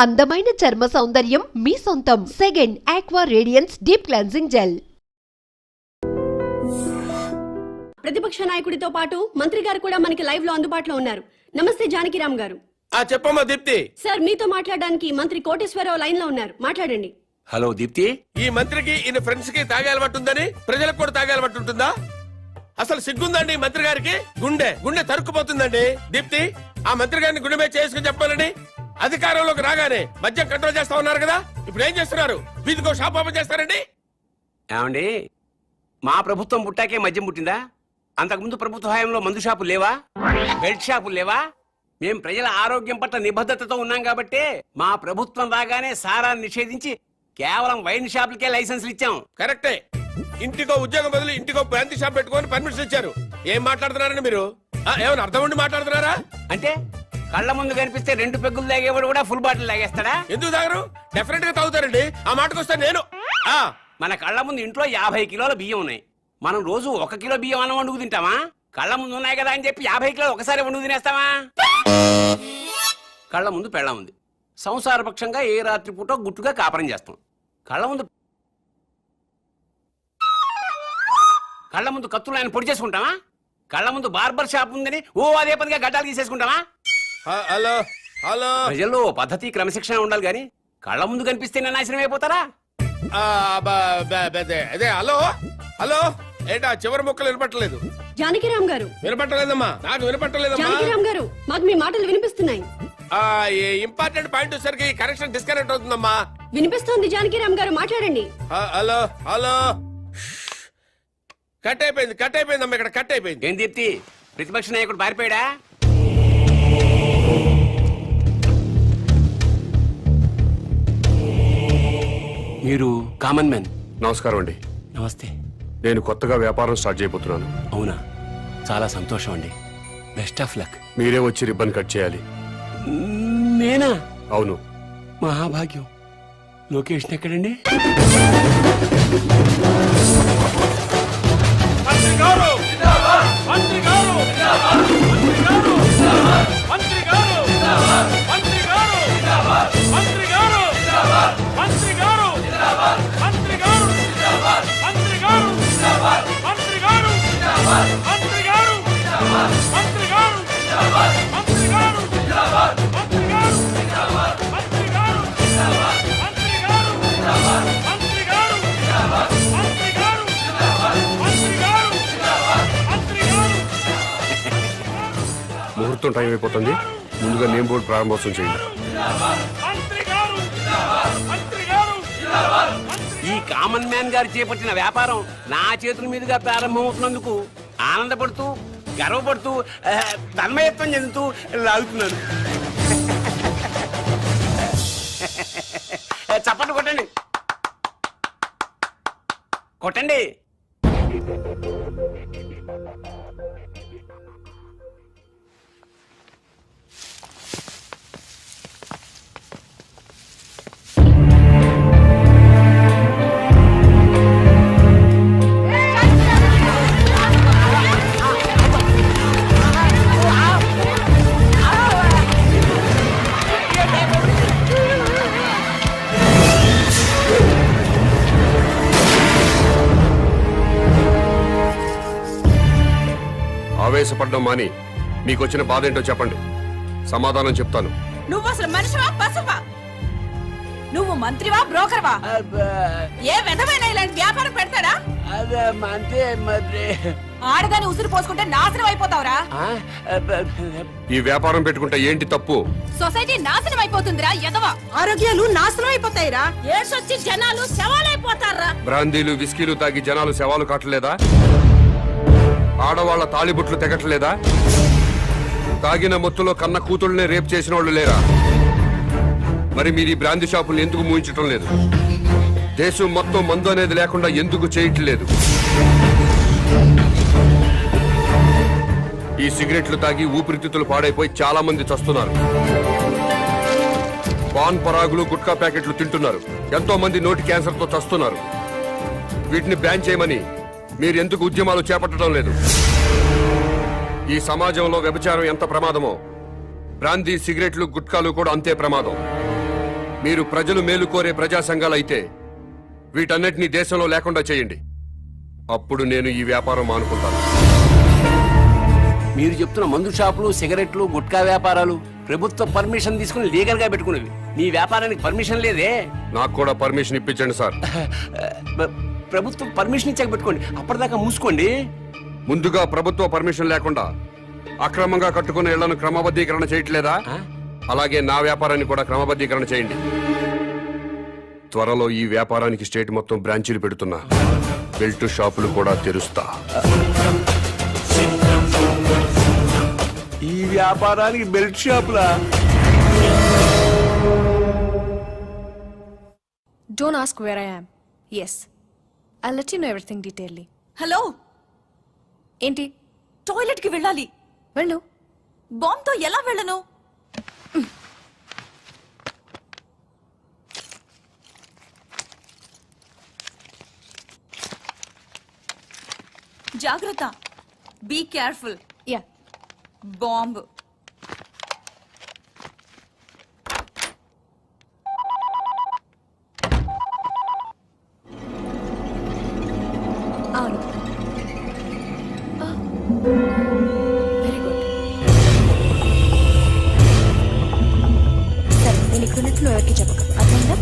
అందమైన చర్మ సౌందర్యం మీ సొంతం. Second aqua radiance deep cleansing gel. ప్రతిపక్ష నాయకుడితో పాటు మంత్రి గారు కూడా మనకి లైవ్ లో అందుబాటులో ఉన్నారు. నమస్తే జానకిరామ్ గారు. చెప్పమ్మా దీప్తి. సార్ మీతో మాట్లాడడానికి మంత్రి కోటేశ్వరరావు లైన్ లో ఉన్నారు, మాట్లాడండి. హలో దీప్తి. ఈ మంత్రికి ఈయన ఫ్రెండ్స్ కి తాగే అలవాటు ఉందని ప్రజలకు కూడా తాగే అలవాటు ఉంటుందా? అసలు సిగ్గుందండి మంత్రి గారికి? గుండె గుండె తరుక్కుపోతుందండి. దీప్తి, ఆ మంత్రి గారిని గుండె మీద చేసుకుని చెప్పాలని అధికారంలోకి రాగానే మద్యం కంట్రోల్ చేస్తా ఉన్నారు కదా, ఇప్పుడు ఏం చేస్తున్నారు? వీధికో షాప్ ఓపెన్ చేస్తారండి. ఏమండి, మా ప్రభుత్వం పుట్టాకే మద్యం పుట్టిందా? అంతకుముందు ప్రభుత్వ హయాంలో మందు షాపులు లేవా? బెల్ట్ షాపులు లేవా? మేం ప్రజల ఆరోగ్యం పట్ల నిబద్ధతతో ఉన్నాం కాబట్టి మా ప్రభుత్వం రాగానే సారాన్ని నిషేధించి కేవలం వైన్ షాపులకే లైసెన్సులు ఇచ్చాం. కరెక్టే. ఇంటికో ఉద్యోగం బదులు ఇంటికో బ్రాంతి షాప్ పెట్టుకొని పర్మిషన్ ఇచ్చారు. ఏం మాట్లాడుతున్నారండి మీరు? ఏమైనా అర్థం ఉండి మాట్లాడుతున్నారా? అంటే కళ్ళ ముందు కనిపిస్తే 2 పెగ్గులు తాగేవాడు కూడా ఫుల్ బాటిల్ తాగేస్తాడా? ఎందుకు తాగరు? డెఫినెట్ గా తాగుతారండి. ఆ మాటకు వస్తే నేను మన కళ్ళ ముందు ఇంట్లో 50 కిలోల బియ్యం ఉన్నాయి. మనం రోజు 1 కిలో బియ్యం అన్నం వండుకు తింటామా? కళ్ళ ముందు ఉన్నాయి కదా అని చెప్పి 50 కిలోలు ఒకసారి వండుకు తినేస్తావా? కళ్ళ ముందు పెళ్ళం ఉంది. సంసారపక్షంగా ఏ రాత్రి పూట గుట్టుగా కాపురం చేస్తాం. కళ్ళ ముందు కత్తులు ఆయన పొడి చేసుకుంటామా? కళ్ళ ముందు బార్బర్ షాప్ ఉందని అదే పదిగా గడ్డాలు తీసేసుకుంటామా? హలో హలో, ప్రజల్లో పద్ధతి క్రమశిక్షణ ఉండాలి గాని కళ్ళ ముందు కనిపిస్తేనే నాశనం అయిపోతారా? అదే హలో హలో, ఏంటా చివరి ముక్కలు వినపట్టలేదు? జానకిరామ్ గారు. వినపట్టలేదమ్మా, నాకు వినపట్టలేదమ్మా. జానకిరామ్ గారు, మాకు మీ మాటలు వినిపిస్తున్నాయి. ఇంపార్టెంట్ పాయింట్ వచ్చేసరికి కనెక్షన్ డిస్కనెక్ట్ అవుతుందమ్మా. వినిపిస్తోంది జానకిరామ్ గారు, మాట్లాడండి. హలో హలో, కట్ అయిపోయిందమ్మా, ఇక్కడ కట్ అయిపోయింది. ఏం దీప్తి, ప్రతిపక్ష నాయకుడు పారిపోయాడా? మీరు కామన్ మ్యాన్. నమస్కారం అండి. నమస్తే. నేను కొత్తగా వ్యాపారం స్టార్ట్ చేయబోతున్నాను. అవునా, చాలా సంతోషం అండి. Best of luck. మీరే వచ్చి రిబ్బన్ కట్ చేయాలి. నేనా? అవును. మహాభాగ్యం. లొకేషన్ ఎక్కడండి? ముహూర్తం టైం అయిపోతుంది. ముందుగా నేమ్ బోర్డు ప్రారంభోత్సవం చేయండి. ఈ కామన్ మ్యాన్ గారు చేపట్టిన వ్యాపారం నా చేతుల మీదుగా ప్రారంభమవుతున్నందుకు ఆనందపడుతూ గర్వపడుతూ తన్మయత్వం చెందుతూ లాగుతున్నాను. చప్పట్లు కొట్టండి, కొట్టండి. ఆవేశపడ్డం మాని మీకు వచ్చిన బాధ ఏంటో చెప్పండి, సమాధానం చెప్తాను. నువ్వు అసలు మనిషివా పశువా? నువ్వు మంత్రివా బ్రోకర్వా? ఏ విధమైన ఇలాంటి వ్యాపారం పెడతాడా? ఆడదాన్ని ఉసురు పోసుకుంటే నాశనం అయిపోతావురా. ఈ వ్యాపారం పెట్టుకుంటే ఏంటి తప్పు? సొసైటీ నాశనం అయిపోతుందిరా ఎదవా. ఆరోగ్యాలు నాశనం అయిపోతాయిరా. ఏడ్సొచ్చి జనాలు శవాలైపోతారా. బ్రాందీలు విస్కీలు తాగి జనాలు శవాలు కాటలేదా? ఆడవాళ్ల తాళిబుట్లు తెగట్లేదా? తాగిన మొత్తులో కన్న కూతుళ్ళనే రేప్ చేసిన వాళ్ళు లేరా? మరి మీరు ఈ బ్రాందీ షాపులు ఎందుకు మూయించటం లేదు? దేశం మొత్తం మందు అనేది లేకుండా ఎందుకు చేయట్లేదు? ఈ సిగరెట్లు తాగి ఊపిరితిత్తులు పాడైపోయి చాలా మంది చస్తున్నారు. పాన్ పరాగులు గుట్కా ప్యాకెట్లు తింటున్నారు. ఎంతో మంది నోటి క్యాన్సర్ తో చస్తున్నారు. వీటిని బ్యాన్ చేయమని మీరు ఎందుకు ఉద్యమాలు చేపట్టడం లేదు? ఈ సమాజంలో వ్యభిచారం ఎంత ప్రమాదమో బ్రాందీ సిగరెట్లు గుట్కాలు కూడా అంతే ప్రమాదం. మీరు ప్రజలు మేలు కోరే ప్రజా సంఘాలు అయితే వీటన్నిటినీ దేశంలో లేకుండా చేయండి. అప్పుడు నేను ఈ వ్యాపారం మానుకుంటాను. మీరు చెప్తున్న మందు షాపులు, సిగరెట్లు, గుట్కా వ్యాపారాలు ప్రభుత్వ పర్మిషన్ తీసుకుని లీగల్ గా పెట్టుకునేవి. నీ వ్యాపారానికి పర్మిషన్ లేదే. నాకు కూడా పర్మిషన్ ఇప్పించండి సార్. ప్రభుత్వం పర్మిషన్ ఇచ్చాక పెట్టుకోండి, అప్పటిదాకా మూసుకోండి. ముందుగా ప్రభుత్వ పర్మిషన్ లేకుండా అక్రమంగా కట్టుకున్న ఇళ్లను క్రమబద్ధీకరణ చేయట్లేదా? అలాగే నా వ్యాపారాన్ని కూడా క్రమబద్ధీకరణ చేయండి. త్వరలో ఈ వ్యాపారానికి స్టేట్ మొత్తం బ్రాంచీలు పెడుతున్నా. బెల్ట్ షాపులు కూడా తెరుస్తా. ఈ వ్యాపారానికి belt షాపులా? Don't ask where I am. Yes. I'll let you know everything detailedly. Hello, ఏంటి? టాయిలెట్ కి వెళ్ళాలి. వెళ్ళు. బాంబ్ తో ఎలా వెళ్ళను? జాగ్రత్త. Be careful. యా. బాంబ్. అవును. Very good. సరే, నేను ఇక్కడ ఉన్నట్టు నువ్వు ఎవరికి చెప్పక, అర్థమైందా?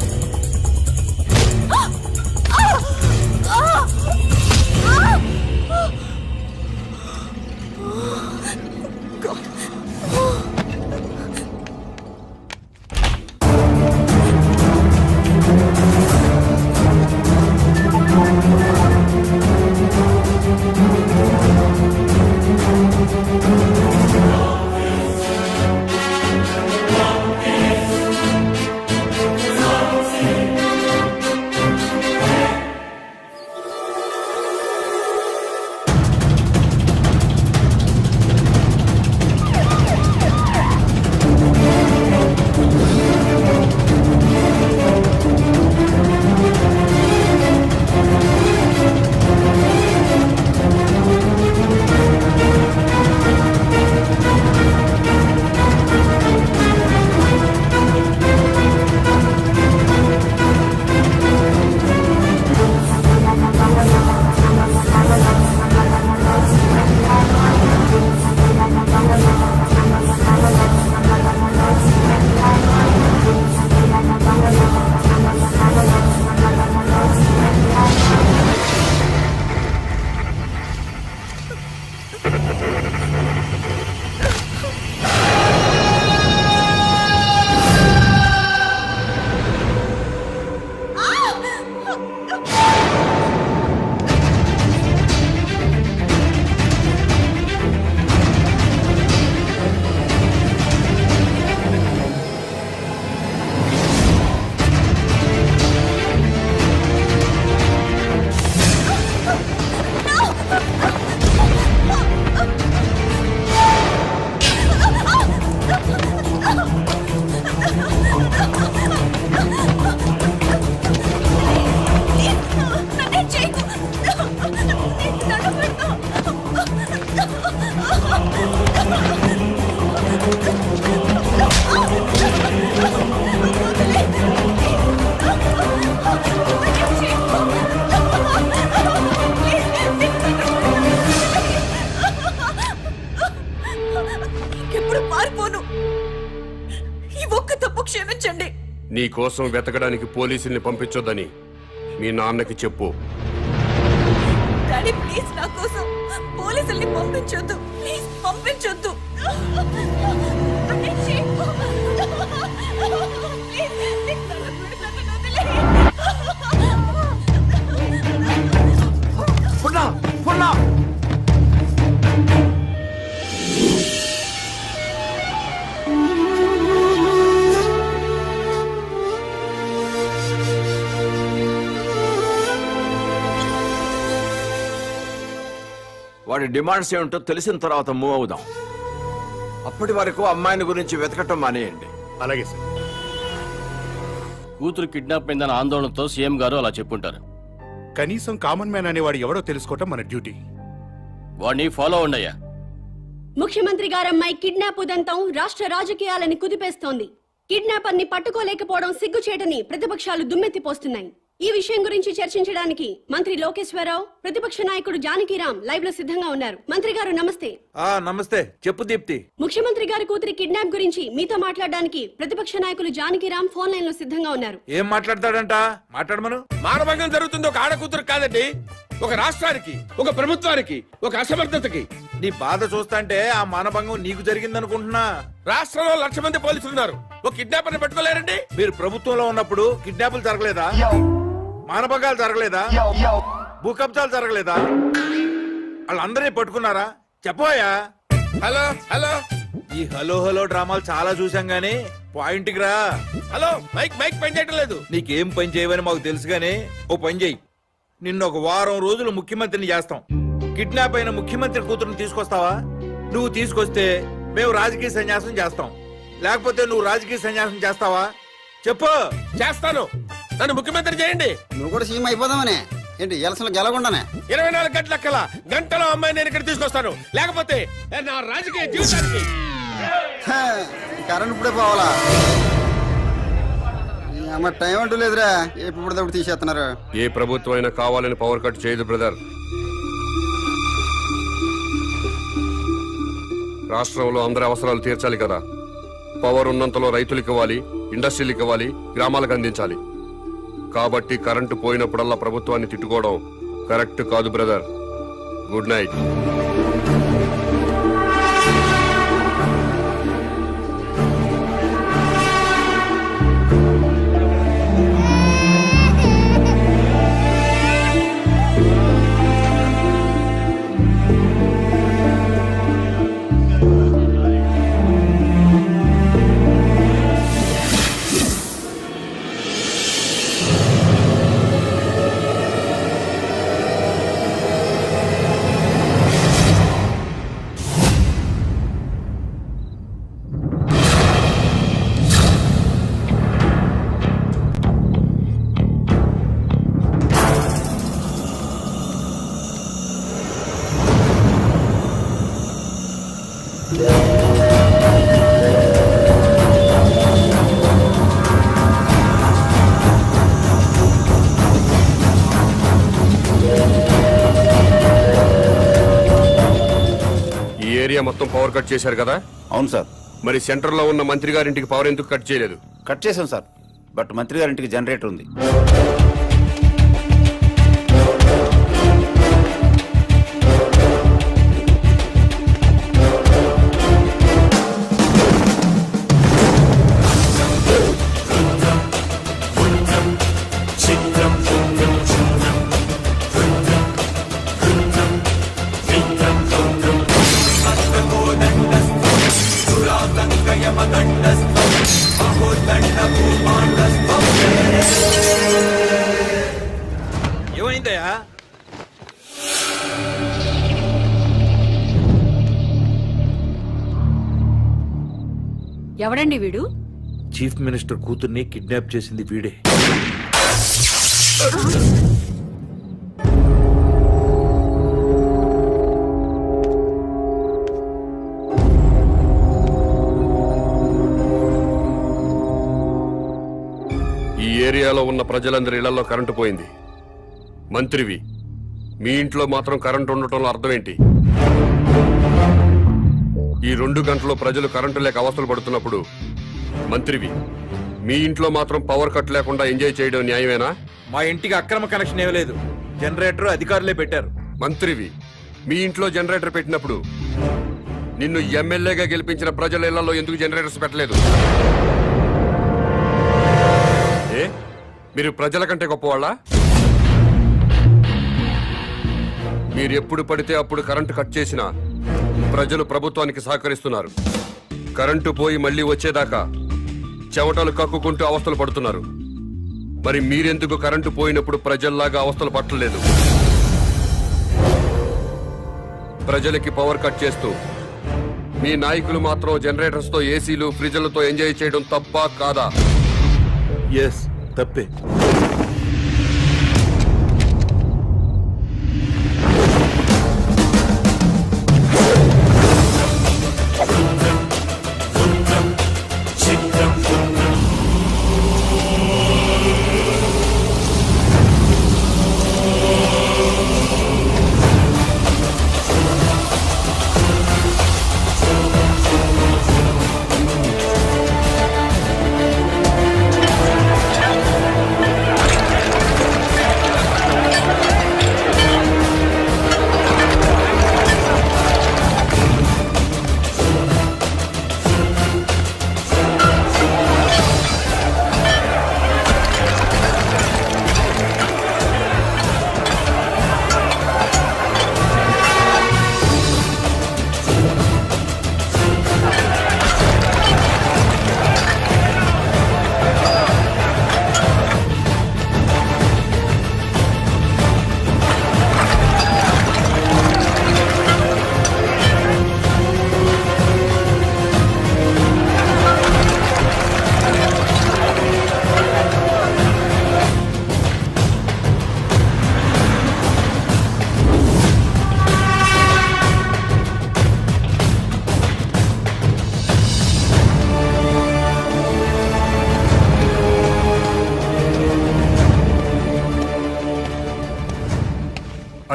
ఇంకెప్పుడు పారిపోను. ఈ ఒక్క తప్పు క్షమించండి. నీ కోసం వెతకడానికి పోలీసుల్ని పంపించొద్దని మీ నాన్నకి చెప్పు. డాడీ ప్లీజ్, నా కోసం పోలీసుల్ని పంపించొద్దు. ప్లీజ్ పంపించొద్దు. వాడి డిమాండ్స్ ఏమిటో తెలిసిన తర్వాత మూవ్ అవుదాం. అప్పటి వరకు అమ్మాయిని గురించి వెతకటం మానేయండి. అలాగే సార్. కూతురు కిడ్నాప్ అయిందన్న ఆందోళనతో సీఎం గారు అలా చెప్పుంటారు. కనీసం కామన్ మ్యాన్ అనేవాడు ఎవడో తెలుసుకోవటం మన డ్యూటీ. వాడిని ఫాలో అవ్వండియ్యా. ముఖ్యమంత్రి గారమ్మాయి కిడ్నాప్ ఉదంతం రాష్ట్ర రాజకీయాలని కుదిపేస్తోంది. కిడ్నాపర్ ని పట్టుకోలేకపోవడం సిగ్గుచేటని ప్రతిపక్షాలు దుమ్మెత్తిపోస్తున్నాయి. ఈ విషయం గురించి చర్చించడానికి మంత్రి లోకేశ్వరరావు, ప్రతిపక్ష నాయకుడు జానకిరాం లైవ్ లో సిద్ధంగా ఉన్నారు. మంత్రి గారు నమస్తే. నమస్తే. చెప్పు దీప్తి. ముఖ్యమంత్రి గారి కూతురి కిడ్నాప్ గురించి మీతో మాట్లాడడానికి ప్రతిపక్ష నాయకులు జానకిరాం ఫోన్ లైన్ లో సిద్ధంగా ఉన్నారు. ఏం మాట్లాడతాడంట? మాట్లాడమను. మానభంగం జరుగుతుంది ఒక ఆడ కూతురు కాదండి, ఒక రాష్ట్రానికి, ఒక ప్రభుత్వానికి, ఒక అసమర్థతకి. నీ బాధ చూస్తాంటే ఆ మానభంగం నీకు జరిగిందనుకుంటున్నా. రాష్ట్రంలో 1,00,000 మంది పోలీసులు ఉన్నారు, ఒక కిడ్నాపర్ ని పట్టుకోలేరండి. మీరు ప్రభుత్వంలో ఉన్నప్పుడు కిడ్నాపులు జరగలేదా? మానభంగాలు జరగలేదా? భూ కబ్జాలు జరగలేదా? వాళ్ళందరినీ పట్టుకున్నారా? చెప్పోయా. హలో హలో ఈ హలో హలో డ్రామాలు చాలా చూసాం గానీ పాయింట్ కి రా. హలో, మైక్ మైక్ పని చేయటం లేదు. నీకేం పని చేయవని మాకు తెలుసు గానీ ఓ పని చెయ్యి. నిన్ను ఒక వారం రోజులు ముఖ్యమంత్రిని చేస్తాం. కిడ్నాప్ అయిన ముఖ్యమంత్రి కూతురుని తీసుకొస్తావా? నువ్వు తీసుకొస్తే మేము రాజకీయ సన్యాసం చేస్తాం, లేకపోతే నువ్వు రాజకీయ సన్యాసం చేస్తావా? చెప్పు. చేస్తాను, నన్ను ముఖ్యమంత్రి చేయండి. నువ్వు కూడా సీఎం అయిపోదామనే ఏంటి? ఎలసలు గెలకుండానే 24 గంటల కల్లా గంటలో అమ్మాయి నేను ఇక్కడ తీసుకొస్తాను, లేకపోతే నా రాజకీయ జీవితానికి. కరెంట్ ఇప్పుడే పోవాలా? అమ్మ టైం అంటూ లేదురా, ఎప్పుడు తీసేస్తున్నారు. ఏ ప్రభుత్వం అయినా కావాలని పవర్ కట్ చేయదు బ్రదర్. రాష్ట్రంలో అందరి అవసరాలు తీర్చాలి కదా. పవర్ ఉన్నంతలో రైతులకు ఇవ్వాలి, ఇండస్ట్రీలకు ఇవ్వాలి, గ్రామాలకు అందించాలి. కాబట్టి కరెంటు పోయినప్పుడల్లా ప్రభుత్వాన్ని తిట్టుకోవడం కరెక్ట్ కాదు బ్రదర్. Good night. మొత్తం పవర్ కట్ చేశారు కదా? అవును సార్. మరి సెంటర్ లో ఉన్న మంత్రి గారింటికి పవర్ ఎందుకు కట్ చేయలేదు? కట్ చేసాం సార్, బట్ మంత్రి గారింటికి జనరేటర్ ఉంది. ఏమైందయ్యా? ఎవడండి వీడు? చీఫ్ మినిస్టర్ కూతుర్ని కిడ్నాప్ చేసింది వీడే. ఈ ఏరియాలో ఉన్న ప్రజలందరి ఇళ్లలో కరెంటు పోయింది. మంత్రివి, మీ ఇంట్లో మాత్రం కరెంటు ఉండటంలో అర్థం ఏంటి? ఈ 2 గంటలు ప్రజలు కరెంటు లేక అవస్థలు పడుతున్నప్పుడు మంత్రివి, మీ ఇంట్లో మాత్రం పవర్ కట్ లేకుండా ఎంజాయ్ చేయడం న్యాయమేనా? మా ఇంటికి అక్రమ కనెక్షన్ ఏమీ లేదు, జనరేటర్ అధికారులే పెట్టారు. మంత్రివి, మీ ఇంట్లో జనరేటర్ పెట్టినప్పుడు నిన్ను ఎమ్మెల్యేగా గెలిపించిన ప్రజల ఇళ్లలో ఎందుకు జనరేటర్స్ పెట్టలేదు? ఏ, మీరు ప్రజల కంటే గొప్పవాళ్ళా? మీరు ఎప్పుడు పడితే అప్పుడు కరెంటు కట్ చేసినా ప్రజలు ప్రభుత్వానికి సహకరిస్తున్నారు. కరెంటు పోయి మళ్లీ వచ్చేదాకా చెమటలు కక్కుకుంటూ అవస్థలు పడుతున్నారు. మరి మీరెందుకు కరెంటు పోయినప్పుడు ప్రజల్లాగా అవస్థలు పట్టలేదు? ప్రజలకి పవర్ కట్ చేస్తూ మీ నాయకులు మాత్రం జనరేటర్స్ తో, ఏసీలు, ఫ్రిడ్జ్లతో ఎంజాయ్ చేయడం తప్పా కాదా? ఎస్, తప్పే. చిత్రం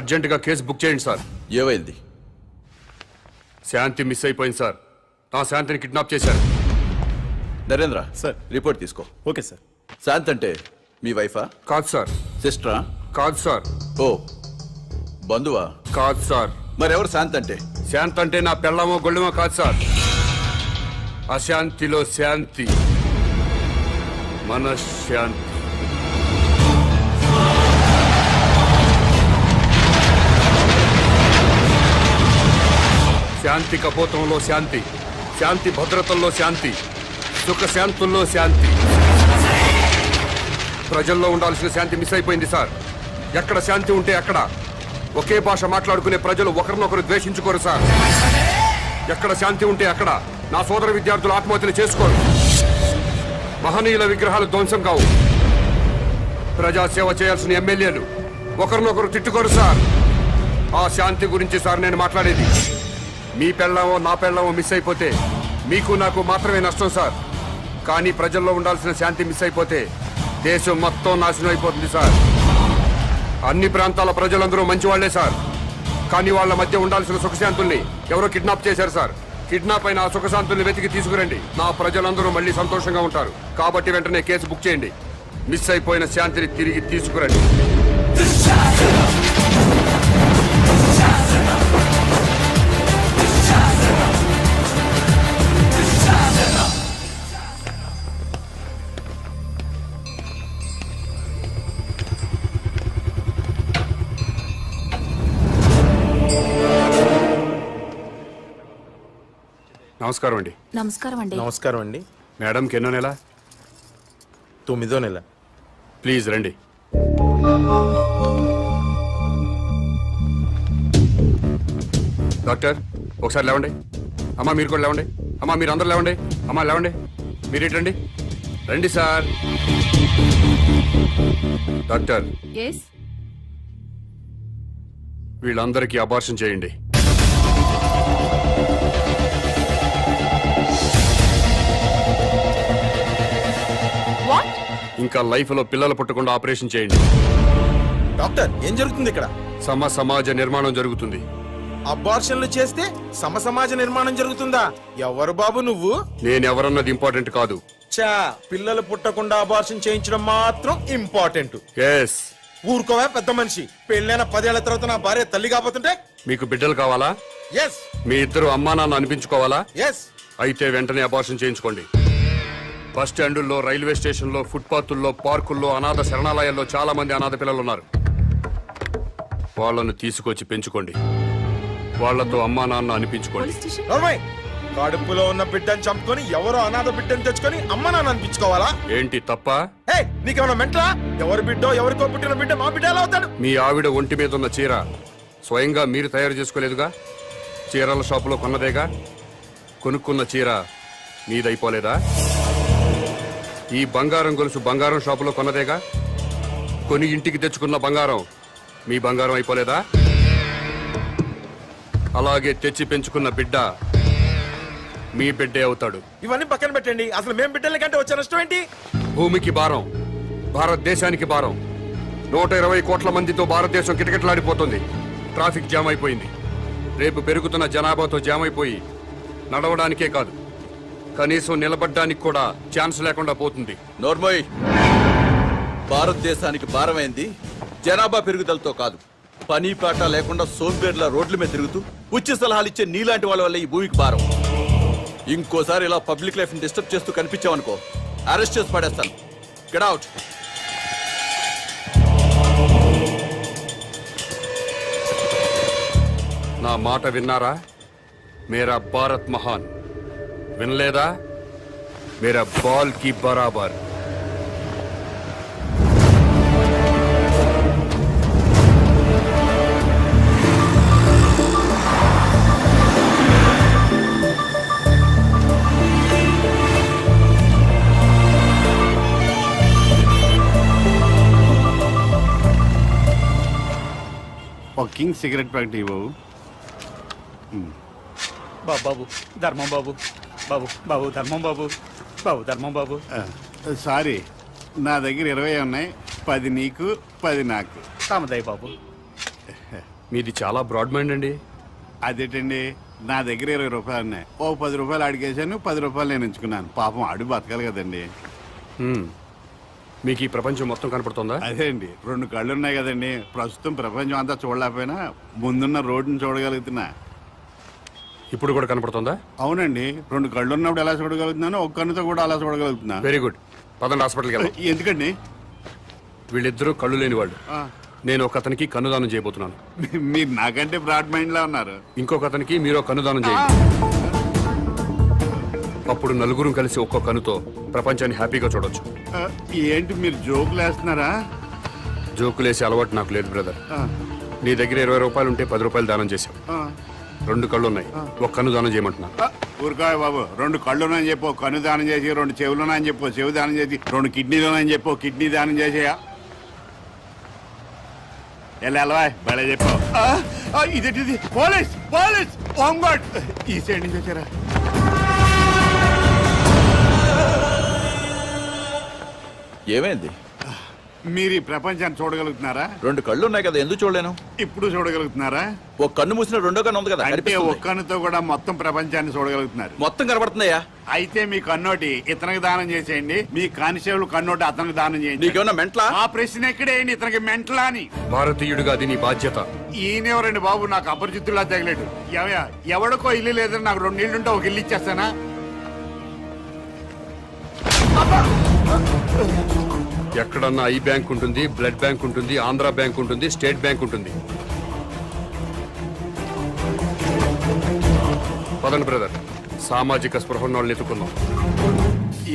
అర్జెంటుగా కేసు బుక్ చేయండి సార్. ఏమైంది? శాంతి మిస్ అయిపోయింది సార్. నా శాంతిని కిడ్నాప్ చేశారు. నరేంద్ర సార్, రిపోర్ట్ తీసుకో. Okay sir. శాంత్ అంటే మీ వైఫా? కాదు సార్. సిస్టరా? కాదు సార్. ఓ, బంధువా? కాదు సార్. మరెవరు శాంత్ అంటే? శాంతి అంటే నా పెళ్ళమో గొళ్ళమో కాదు సార్. అశాంతిలో శాంతి, మనశ్శాంతి. శాంతి కపోతంలో శాంతి, శాంతి భద్రతల్లో శాంతి, సుఖశాంతుల్లో శాంతి. ప్రజల్లో ఉండాల్సిన శాంతి మిస్ అయిపోయింది సార్. ఎక్కడ శాంతి ఉంటే అక్కడ ఒకే భాష మాట్లాడుకునే ప్రజలు ఒకరినొకరు ద్వేషించుకోరు సార్. ఎక్కడ శాంతి ఉంటే అక్కడ నా సోదర విద్యార్థులు ఆత్మహత్యలు చేసుకోరు. మహనీయుల విగ్రహాలు ధ్వంసం కావు. ప్రజాసేవ చేయాల్సిన ఎమ్మెల్యేలు ఒకరినొకరు తిట్టుకోరు సార్. ఆ శాంతి గురించి సార్ నేను మాట్లాడేది. మీ పెళ్ళామో నా పెళ్ళామో మిస్ అయిపోతే మీకు నాకు మాత్రమే నష్టం సార్. కానీ ప్రజల్లో ఉండాల్సిన శాంతి మిస్ అయిపోతే దేశం మొత్తం నాశనం అయిపోతుంది సార్. అన్ని ప్రాంతాల ప్రజలందరూ మంచివాళ్లే సార్. కానీ వాళ్ళ మధ్య ఉండాల్సిన సుఖశాంతుల్ని ఎవరో కిడ్నాప్ చేశారు సార్. కిడ్నాప్ అయిన ఆ సుఖశాంతుల్ని వెతికి తీసుకురండి. నా ప్రజలందరూ మళ్ళీ సంతోషంగా ఉంటారు. కాబట్టి వెంటనే కేసు బుక్ చేయండి. మిస్ అయిపోయిన శాంతిని తిరిగి తీసుకురండి. నమస్కారం అండి. నమస్కారం అండి. నమస్కారం అండి. మేడంకి ఎన్నో నెల? 9వ నెల. ప్లీజ్ రండి. డాక్టర్ ఒకసారి లేవండి. అమ్మా మీరు కూడా లేవండి. అమ్మా మీరు అందరూ లేవండి. అమ్మా లేవండి. మీరేంటండి? రండి సార్. డాక్టర్ వీళ్ళందరికీ అబార్షన్ చేయండి. ఇంకా లైఫ్ లో పిల్లలు పుట్టకుండా ఆపరేషన్ చేయండి. డాక్టర్ ఏం జరుగుతుంది ఇక్కడ? సమాజ నిర్మాణం జరుగుతుంది. అబార్షన్లు చేస్తే సమాజ నిర్మాణం జరుగుతుందా? ఎవరు బాబు నువ్వు? నేనెవరన్నది ఇంపార్టెంట్ కాదు. చా, పిల్లలు పుట్టకుండా అబార్షన్ చేయించడం మాత్రం ఇంపార్టెంట్. ఎస్. ఊరుకోవా పెద్ద మనిషి. పెళ్ళైన 10 ఏళ్ల తర్వాత నా భార్య తల్లి కాకపోతుంటే? మీకు బిడ్డలు కావాలా? ఎస్. మీ ఇద్దరు అమ్మా నాన్న అనిపించుకోవాలా? ఎస్. అయితే వెంటనే అబార్షన్ చేయించుకోండి. బస్ స్టాండుల్లో, రైల్వే స్టేషన్లో, ఫుట్పాత్ల్లో, పార్కుల్లో, అనాథ శరణాలయాల్లో చాలా మంది అనాథ పిల్లలు ఉన్నారు. వాళ్ళను తీసుకొచ్చి పెంచుకోండి. వాళ్లతో అమ్మా నాన్న అనిపించుకోండి. కడుపులో ఉన్న బిడ్డను చంపుకొని ఎవరో అనాథ బిడ్డను తెచ్చుకొని అమ్మ నాన్న అనిపించుకోవాలా? ఏంటి తప్ప? నీకేమన్నా మెంటలా? ఎవరి బిడ్డో ఎవరికో పుట్టిన బిడ్డ మా బిడ్డ ఎలా అవుతాడు? మీ ఆవిడ ఒంటి మీద ఉన్న చీర స్వయంగా మీరు తయారు చేసుకోలేదుగా? చీరల షాపులో కొన్నదేగా? కొనుక్కున్న చీర మీదైపోలేదా? ఈ బంగారం గొలుసు బంగారం షాపులో కొన్నదేగా? కొని ఇంటికి తెచ్చుకున్న బంగారం మీ బంగారం అయిపోలేదా? అలాగే తెచ్చి పెంచుకున్న బిడ్డ మీ బిడ్డే అవుతాడు. ఇవన్నీ పక్కన పెట్టండి. అసలు మేం బిడ్డల కంటే వచ్చే నష్టం ఏంటి? భూమికి భారం, భారతదేశానికి భారం. 120 కోట్ల మందితో భారతదేశం కిటకిటలాడిపోతుంది. ట్రాఫిక్ జామ్ అయిపోయింది. రేపు పెరుగుతున్న జనాభాతో జామ్ అయిపోయి నడవడానికే కాదు, కనీసం నిలబడ్డానికి కూడా ఛాన్స్ లేకుండా పోతుంది. నోర్మోయ్, భారతదేశానికి భారమైంది జనాభా పెరుగుదలతో కాదు, పని పాట లేకుండా సోంబేర్ల రోడ్ల మీద తిరుగుతూ ఉచిత సలహాలు ఇచ్చే నీలాంటి వాళ్ళ వల్ల ఈ భూమికి భారం. ఇంకోసారి ఇలా పబ్లిక్ లైఫ్ ని డిస్టర్బ్ చేస్తూ కనిపించావనుకో, అరెస్ట్ చేసి పడేస్తాను. Get out. నా మాట విన్నారా? మేరా భారత్ మహాన్. వినలేదా? మేరా బాల్ కి బరాబర్. ఒక కింగ్ సిగరెట్ ప్యాకెట్ ఇవ్వవు. బాబు ధర్మం బాబు, బాబు బాబు ధర్మం బాబు, బాబు ధర్మం బాబు. సారీ, నా దగ్గర 20 ఉన్నాయి. 10 నీకు, 10 నాకు. తామదయ్య బాబు. మీది చాలా బ్రాడ్ మైండ్ అండి. అదేటండి, నా దగ్గర 20 రూపాయలు ఉన్నాయి. ఓ 10 రూపాయలు అడిగేశాను, 10 రూపాయలు నేను ఎంచుకున్నాను. పాపం అడు బతకాలి కదండి. మీకు ఈ ప్రపంచం మొత్తం కనపడుతుందా? అదే అండి, 2 కళ్ళు ఉన్నాయి కదండి. ప్రస్తుతం ప్రపంచం అంతా చూడలేకపోయినా ముందున్న రోడ్డుని చూడగలుగుతున్నా. ఇప్పుడు కూడా కనపడుతుందా? అవునండి, 2 కళ్ళు ఉన్నప్పుడు ఎలా చూడగలుగుతున్నానో ఒక కన్నుతో కూడా అలా చూడగలుగుతున్నా. Very good. పదండి హాస్పిటల్కి వెళ్దాం. ఎందుకండి? వీళ్ళిద్దరూ కళ్ళు లేని వాళ్ళు. ఆ, నేను ఒక అతనికి కన్నుదానం చేయబోతున్నాను. మీరు నాకంటే బ్రాడ్ మైండ్ లా ఉన్నారు. ఇంకొక అతనికి మీరు కన్నుదానం చేయండి. అప్పుడు నలుగురు కలిసి ఒక్కో కన్నుతో ప్రపంచాన్ని హ్యాపీగా చూడొచ్చు. ఆ, ఏంటి మీరు జోకులు వేస్తున్నారా? జోకులేసే అలవాటు నాకు లేదు బ్రదర్. ఆ, నీ దగ్గర 20 రూపాయలు ఉంటే 10 రూపాయలు దానం చేశావు. ఆ. 2 కళ్ళు ఉన్నాయి, ఒక కన్ను దానం చేయమంటున్నా. ఊరుకాయ బాబు, 2 కళ్ళున్నాయని చెప్పు కన్ను దానం చేసి, 2 చెవులున్నాయని చెప్పు చెవు దానం చేసి, 2 కిడ్నీలున్నాయని చెప్పు కిడ్నీ దానం చేసేయా. ఎలా బలే చెప్పు. ఇదేంటిది? పోలీస్ పోలీస్ హోంగార్డ్ ఈ సైడ్ నుంచి వచ్చారా? ఏమైంది? మీరు ఈ ప్రపంచాన్ని చూడగలుగుతున్నారా? 2 కళ్ళు ఉన్నాయి కదా, ఎందుకు చూడలేను? ఇప్పుడు చూడగలుగుతున్నారా? ఒక కన్ను మూసిన రెండో కన్ను ఉంది కదా, అంటే కనిపిస్తుంది. ఒక్కనుతో కూడా మొత్తం ప్రపంచాన్ని చూడగలుగుతున్నారు. మొత్తం కనబడుతుందయ్యా. అయితే మీ కన్నోటి ఇతనికి దానం చేసేయండి, మీ కానిస్టేబుల్ కన్నోటి అతనికి దానం చేయండి. నీకేమన్నా మెంట్లా? ఆ ప్రశ్న ఎక్కడేయండి, ఇతనికి మెంటలా అని. భారతీయుడిగా అది నీ బాధ్యత. ఈయనెవరండి బాబు, నాకు అపరిచితుల్లా తగిలేడు. ఎవడికో ఇల్లు లేదని నాకు 2 ఇళ్ళుంటే ఒక ఇల్లు ఇచ్చేస్తానా? ఎక్కడన్నా ఐ బ్యాంక్ ఉంటుంది, బ్లడ్ బ్యాంక్ ఉంటుంది, ఆంధ్ర బ్యాంక్ ఉంటుంది, స్టేట్ బ్యాంక్ ఉంటుంది. పదండి బ్రదర్, సామాజిక స్పృహ వాళ్ళని ఎత్తుకుందాం.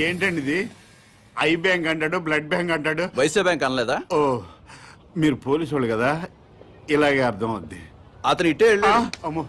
ఏంటండి ఇది? ఐ బ్యాంక్ అంటాడు, బ్లడ్ బ్యాంక్ అంటాడు. వైసే బ్యాంక్ అనలేదా? ఓ, మీరు పోలీసు వాళ్ళు కదా, ఇలాగే అర్థం అవుద్ది. అతను ఇట్టే వెళ్ళు. అమ్మో,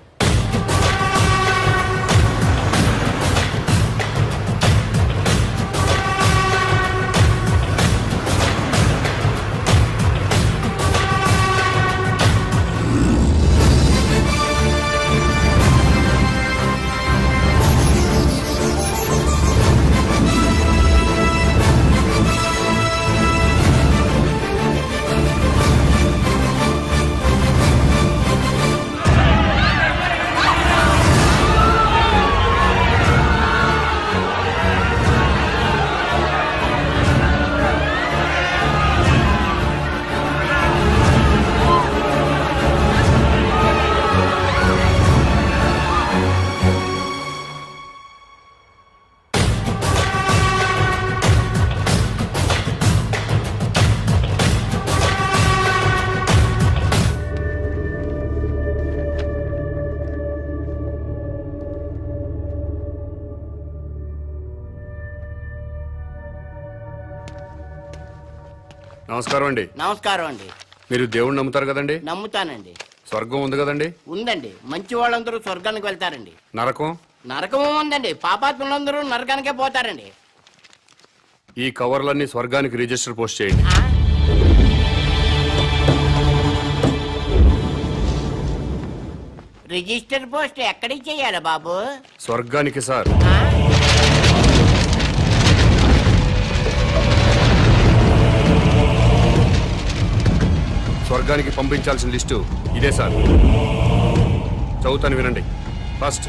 నమస్కారం అండి. నమస్కారం అండి. మీరు దేవుణ్ణి నమ్ముతారు కదండి? నమ్ముతానండి. స్వర్గం ఉంది కదండి? ఉందండి. మంచి వాళ్ళందరూ స్వర్గానికి వెళ్తారండి. నరకం? నరకము ఉందండి. పాపాత్ములందరూ నరకానికే పోతారండి. ఈ కవర్లన్నీ స్వర్గానికి రిజిస్టర్ పోస్ట్ చేయండి. రిజిస్టర్ పోస్ట్ ఎక్కడికి చెయ్యాలి బాబు? స్వర్గానికి సార్. స్వర్గానికి పంపించాల్సిన లిస్టు ఇదే సార్. చదువుతాను వినండి. ఫస్ట్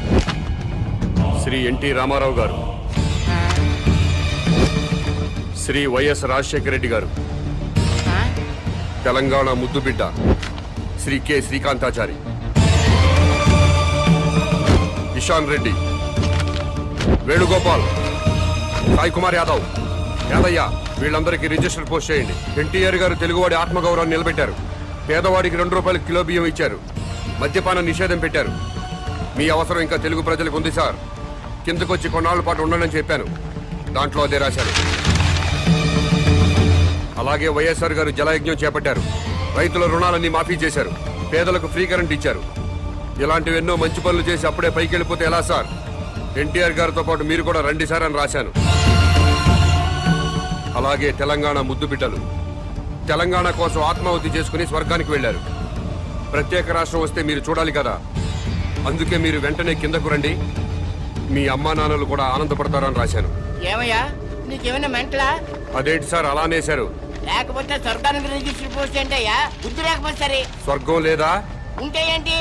శ్రీ ఎన్టీ రామారావు గారు, శ్రీ వైఎస్ రాజశేఖర రెడ్డి గారు, తెలంగాణ ముద్దుబిడ్డ శ్రీ కె శ్రీకాంతాచారి, ఇషాన్ రెడ్డి, వేణుగోపాల్, సాయి కుమార్ యాదవ్, యాదయ్య, వీళ్ళందరికీ రిజిస్టర్ పోస్ట్ చేయండి. ఎన్టీఆర్ గారు తెలుగువాడి ఆత్మగౌరవాన్ని నిలబెట్టారు. పేదవాడికి 2 రూపాయలు కిలో బియ్యం ఇచ్చారు. మద్యపాన నిషేధం పెట్టారు. మీ అవసరం ఇంకా తెలుగు ప్రజలకు ఉంది సార్. కిందకొచ్చి కొన్నాళ్ళ పాటు ఉండనని చెప్పాను, దాంట్లో అదే రాశారు. అలాగే వైఎస్ఆర్ గారు జలయజ్ఞం చేపట్టారు. రైతుల రుణాలన్నీ మాఫీ చేశారు. పేదలకు ఫ్రీ కరెంట్ ఇచ్చారు. ఇలాంటివి ఎన్నో మంచి పనులు చేసి అప్పుడే పైకి వెళ్ళిపోతే ఎలా సార్? ఎన్టీఆర్ గారితో పాటు మీరు కూడా రండి సార్ అని రాశాను. అలాగే తెలంగాణ ముద్దు బిడ్డలు తెలంగాణ కోసం ఆత్మాహుతి చేసుకుని స్వర్గానికి వెళ్లారు. ప్రత్యేక రాష్ట్రం వస్తే మీరు చూడాలి కదా, అందుకే మీరు వెంటనే కిందకు రండి. మీ అమ్మా నాన్నలు కూడా ఆనందపడతారని రాశాను. ఏమయ్యా, నీకేమైనా మెంటలా? అదేంటి సార్ అలానేశారు? లేకపోతే స్వర్గానికి రిజిస్టర్ పోస్ట్ ఏంటయ్యా? బుద్ధి లేకపోతే సరే. స్వర్గం లేదా? ఉంటే ఏంటి?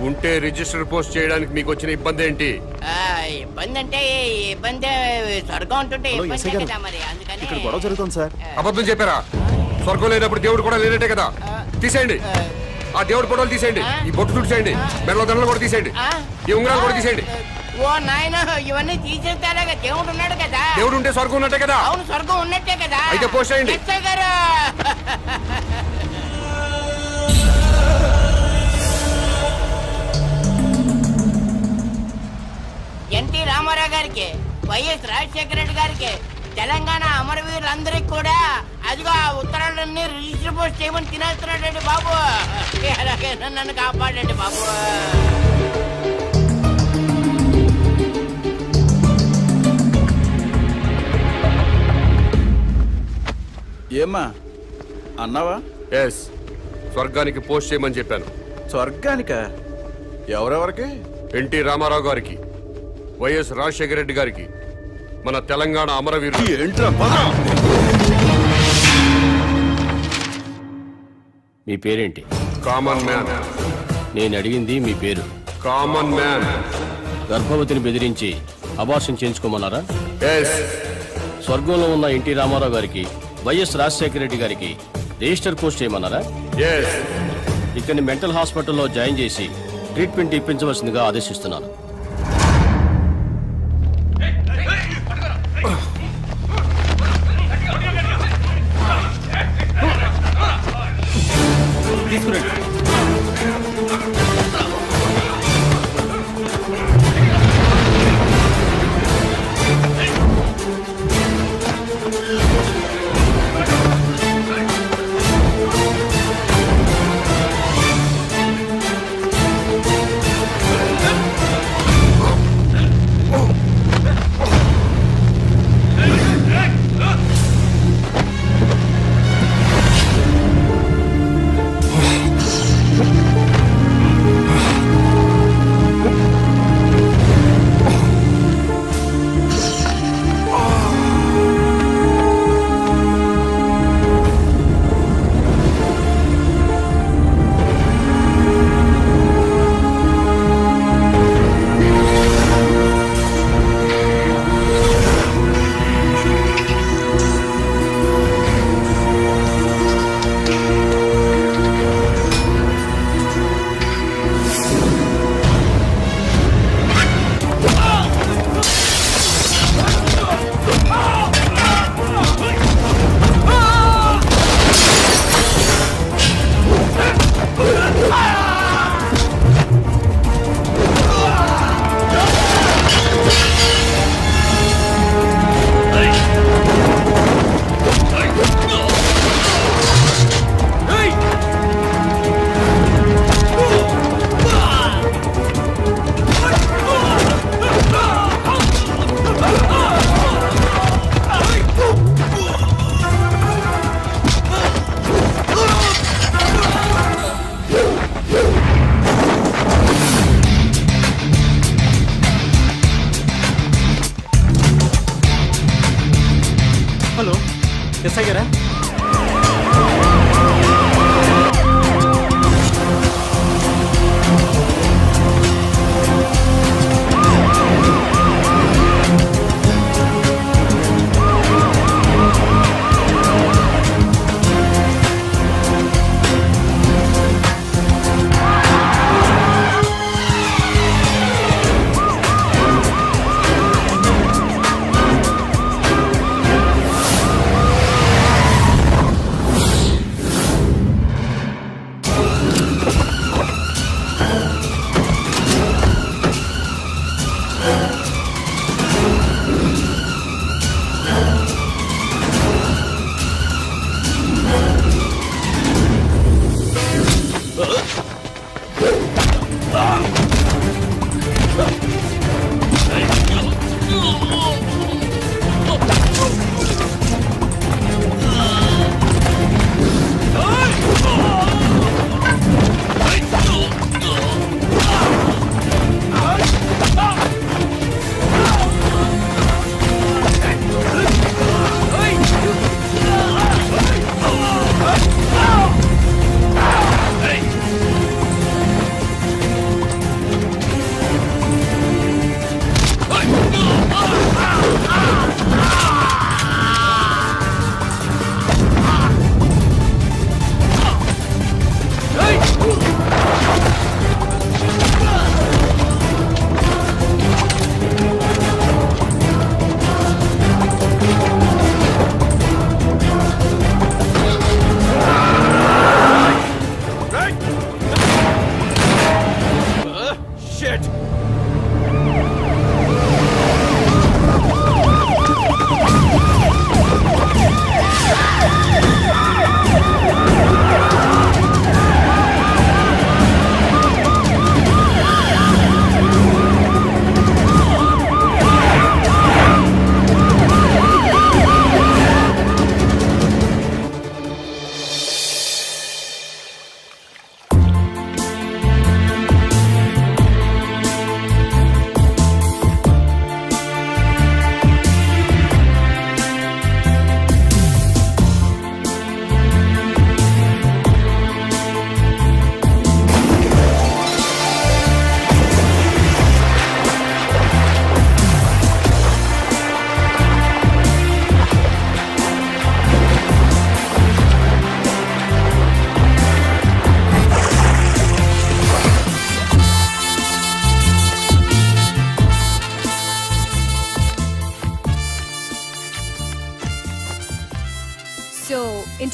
ఉంటే రిజిస్టర్ పోస్ట్ చేయడానికి మీకు వచ్చిన ఇబ్బంది ఏంటి? ఇబ్బంది అంటే ఇబ్బంది స్వర్గం ఉంటుంటే ఇబ్బంది కదా మరి, అందుకని గొడవ జరుగుతుంది సార్. అబద్ధం చెప్పారా? స్వర్గం లేనప్పుడు దేవుడు కూడా లేనట్టే కదా. తీసేయండి ఆ దేవుడు ఫోటోలు, తీసేయండి ఈ బొట్టు తుడిచేయండి, మెడలో దండలు కూడా తీసేయండి, ఈ ఉంగరాలు కూడా తీసేయండి. ఓ నాయన, ఇవన్నీ తీసేస్తారా? దేవుడు ఉన్నాడు కదా. దేవుడు ఉంటే స్వర్గం ఉన్నట్టే కదా. అవును, స్వర్గం ఉన్నట్టే కదా. అయితే పోస్ట్ చేయండి. ఎస్ఐ గారు, ఎన్టీ రామారావు గారికి, వైఎస్ రాజశేఖర రెడ్డి గారికి, తెలంగాణ అమరవీరులందరికీ కూడా అదిగో ఆ ఉత్తరాలన్నీ రిజిస్టర్ పోస్ట్ చేయమని తినేస్తున్నాడండి బాబు. అలాగే నన్ను కాపాడండి బాబు. ఏమ్మా అన్నావా? ఎస్, స్వర్గానికి పోస్ట్ చేయమని చెప్పాను. స్వర్గానిక? ఎవరెవరికి? ఎన్టీ రామారావు గారికి, వైఎస్ రాజశేఖర రెడ్డి గారికి, మన తెలంగాణ అమరవీరులు. ఏంట్రా? మీ పేరేంటి? Common man. నేను అడిగింది మీ పేరు. Common man. గర్భవతిని బెదిరించి అబార్షన్ చేయించుకోమన్నారా? ఎస్. స్వర్గంలో ఉన్న ఎన్టీ రామారావు గారికి, వైఎస్ రాజశేఖర రెడ్డి గారికి రిజిస్టర్ పోస్ట్ చేయమన్నారా? ఎస్. ఇక్కడిని మెంటల్ హాస్పిటల్లో జాయిన్ చేసి ట్రీట్మెంట్ ఇప్పించవలసిందిగా ఆదేశిస్తున్నాను.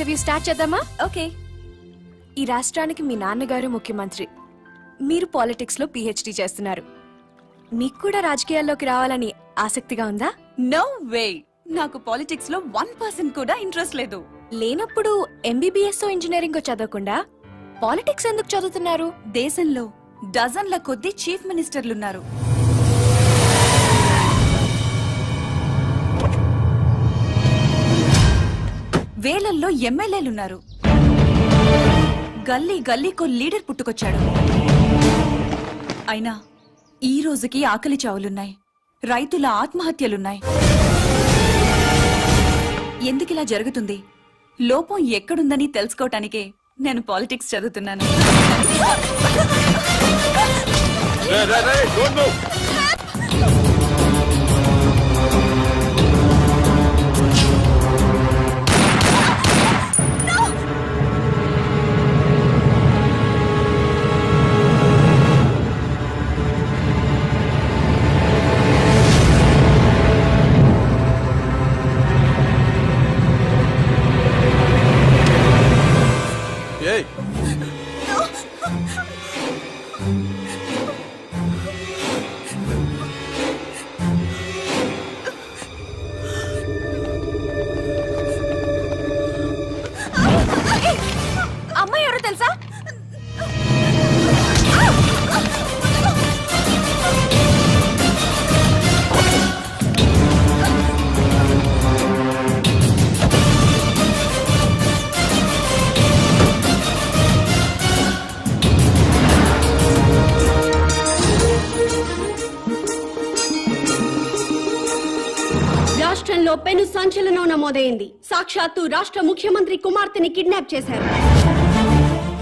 ఇంటర్వ్యూ స్టార్ట్ చేద్దామా? ఓకే. ఈ రాష్ట్రానికి మీ నాన్నగారు ముఖ్యమంత్రి. మీరు పాలిటిక్స్ లో పిహెచ్డి చేస్తున్నారు. మీకు కూడా రాజకీయాల్లోకి రావాలని ఆసక్తిగా ఉందా? No way. నాకు పాలిటిక్స్ లో 1% కూడా ఇంట్రెస్ట్ లేదు. లేనప్పుడు ఎంబీబీఎస్ ఇంజనీరింగ్ చదవకుండా పాలిటిక్స్ ఎందుకు చదువుతున్నారు? దేశంలో డజన్ల కొద్దీ చీఫ్ మినిస్టర్లున్నారు. వేలల్లో ఎమ్మెల్యేలున్నారు. గల్లీ గల్లీకో లీడర్ పుట్టుకొచ్చాడు. అయినా ఈ రోజుకి ఆకలి చావులున్నాయి, రైతుల ఆత్మహత్యలున్నాయి. ఎందుకిలా జరుగుతుంది? లోపం ఎక్కడుందని తెలుసుకోవటానికే నేను పాలిటిక్స్ చదువుతున్నాను. ఏయ్, అమ్మాయి ఎవరో తెలుసా? రాష్ట్రంలో పెను సంచలనం నమోదైంది. సాక్షాత్తు రాష్ట్ర ముఖ్యమంత్రి కుమార్తెని కిడ్నాప్ చేశారు.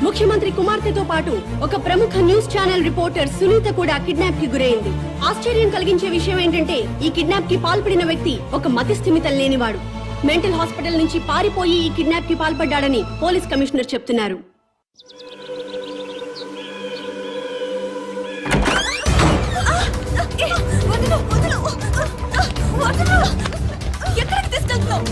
ముఖ్యమంత్రి కుమార్తెతో పాటు ఒక ప్రముఖ న్యూస్ ఛానల్ రిపోర్టర్ సునీత కూడా కిడ్నాప్ కి గురైంది. ఆశ్చర్యం కలిగించే విషయం ఏంటంటే ఈ కిడ్నాప్ కి పాల్పడిన వ్యక్తి ఒక మతిస్థిమితం లేనివాడు. మెంటల్ హాస్పిటల్ నుంచి పారిపోయి ఈ కిడ్నాప్ కి పాల్పడ్డాడని పోలీస్ కమిషనర్ చెప్తున్నారు. ఎక్కడికి తీసుకెళ్తున్నావు?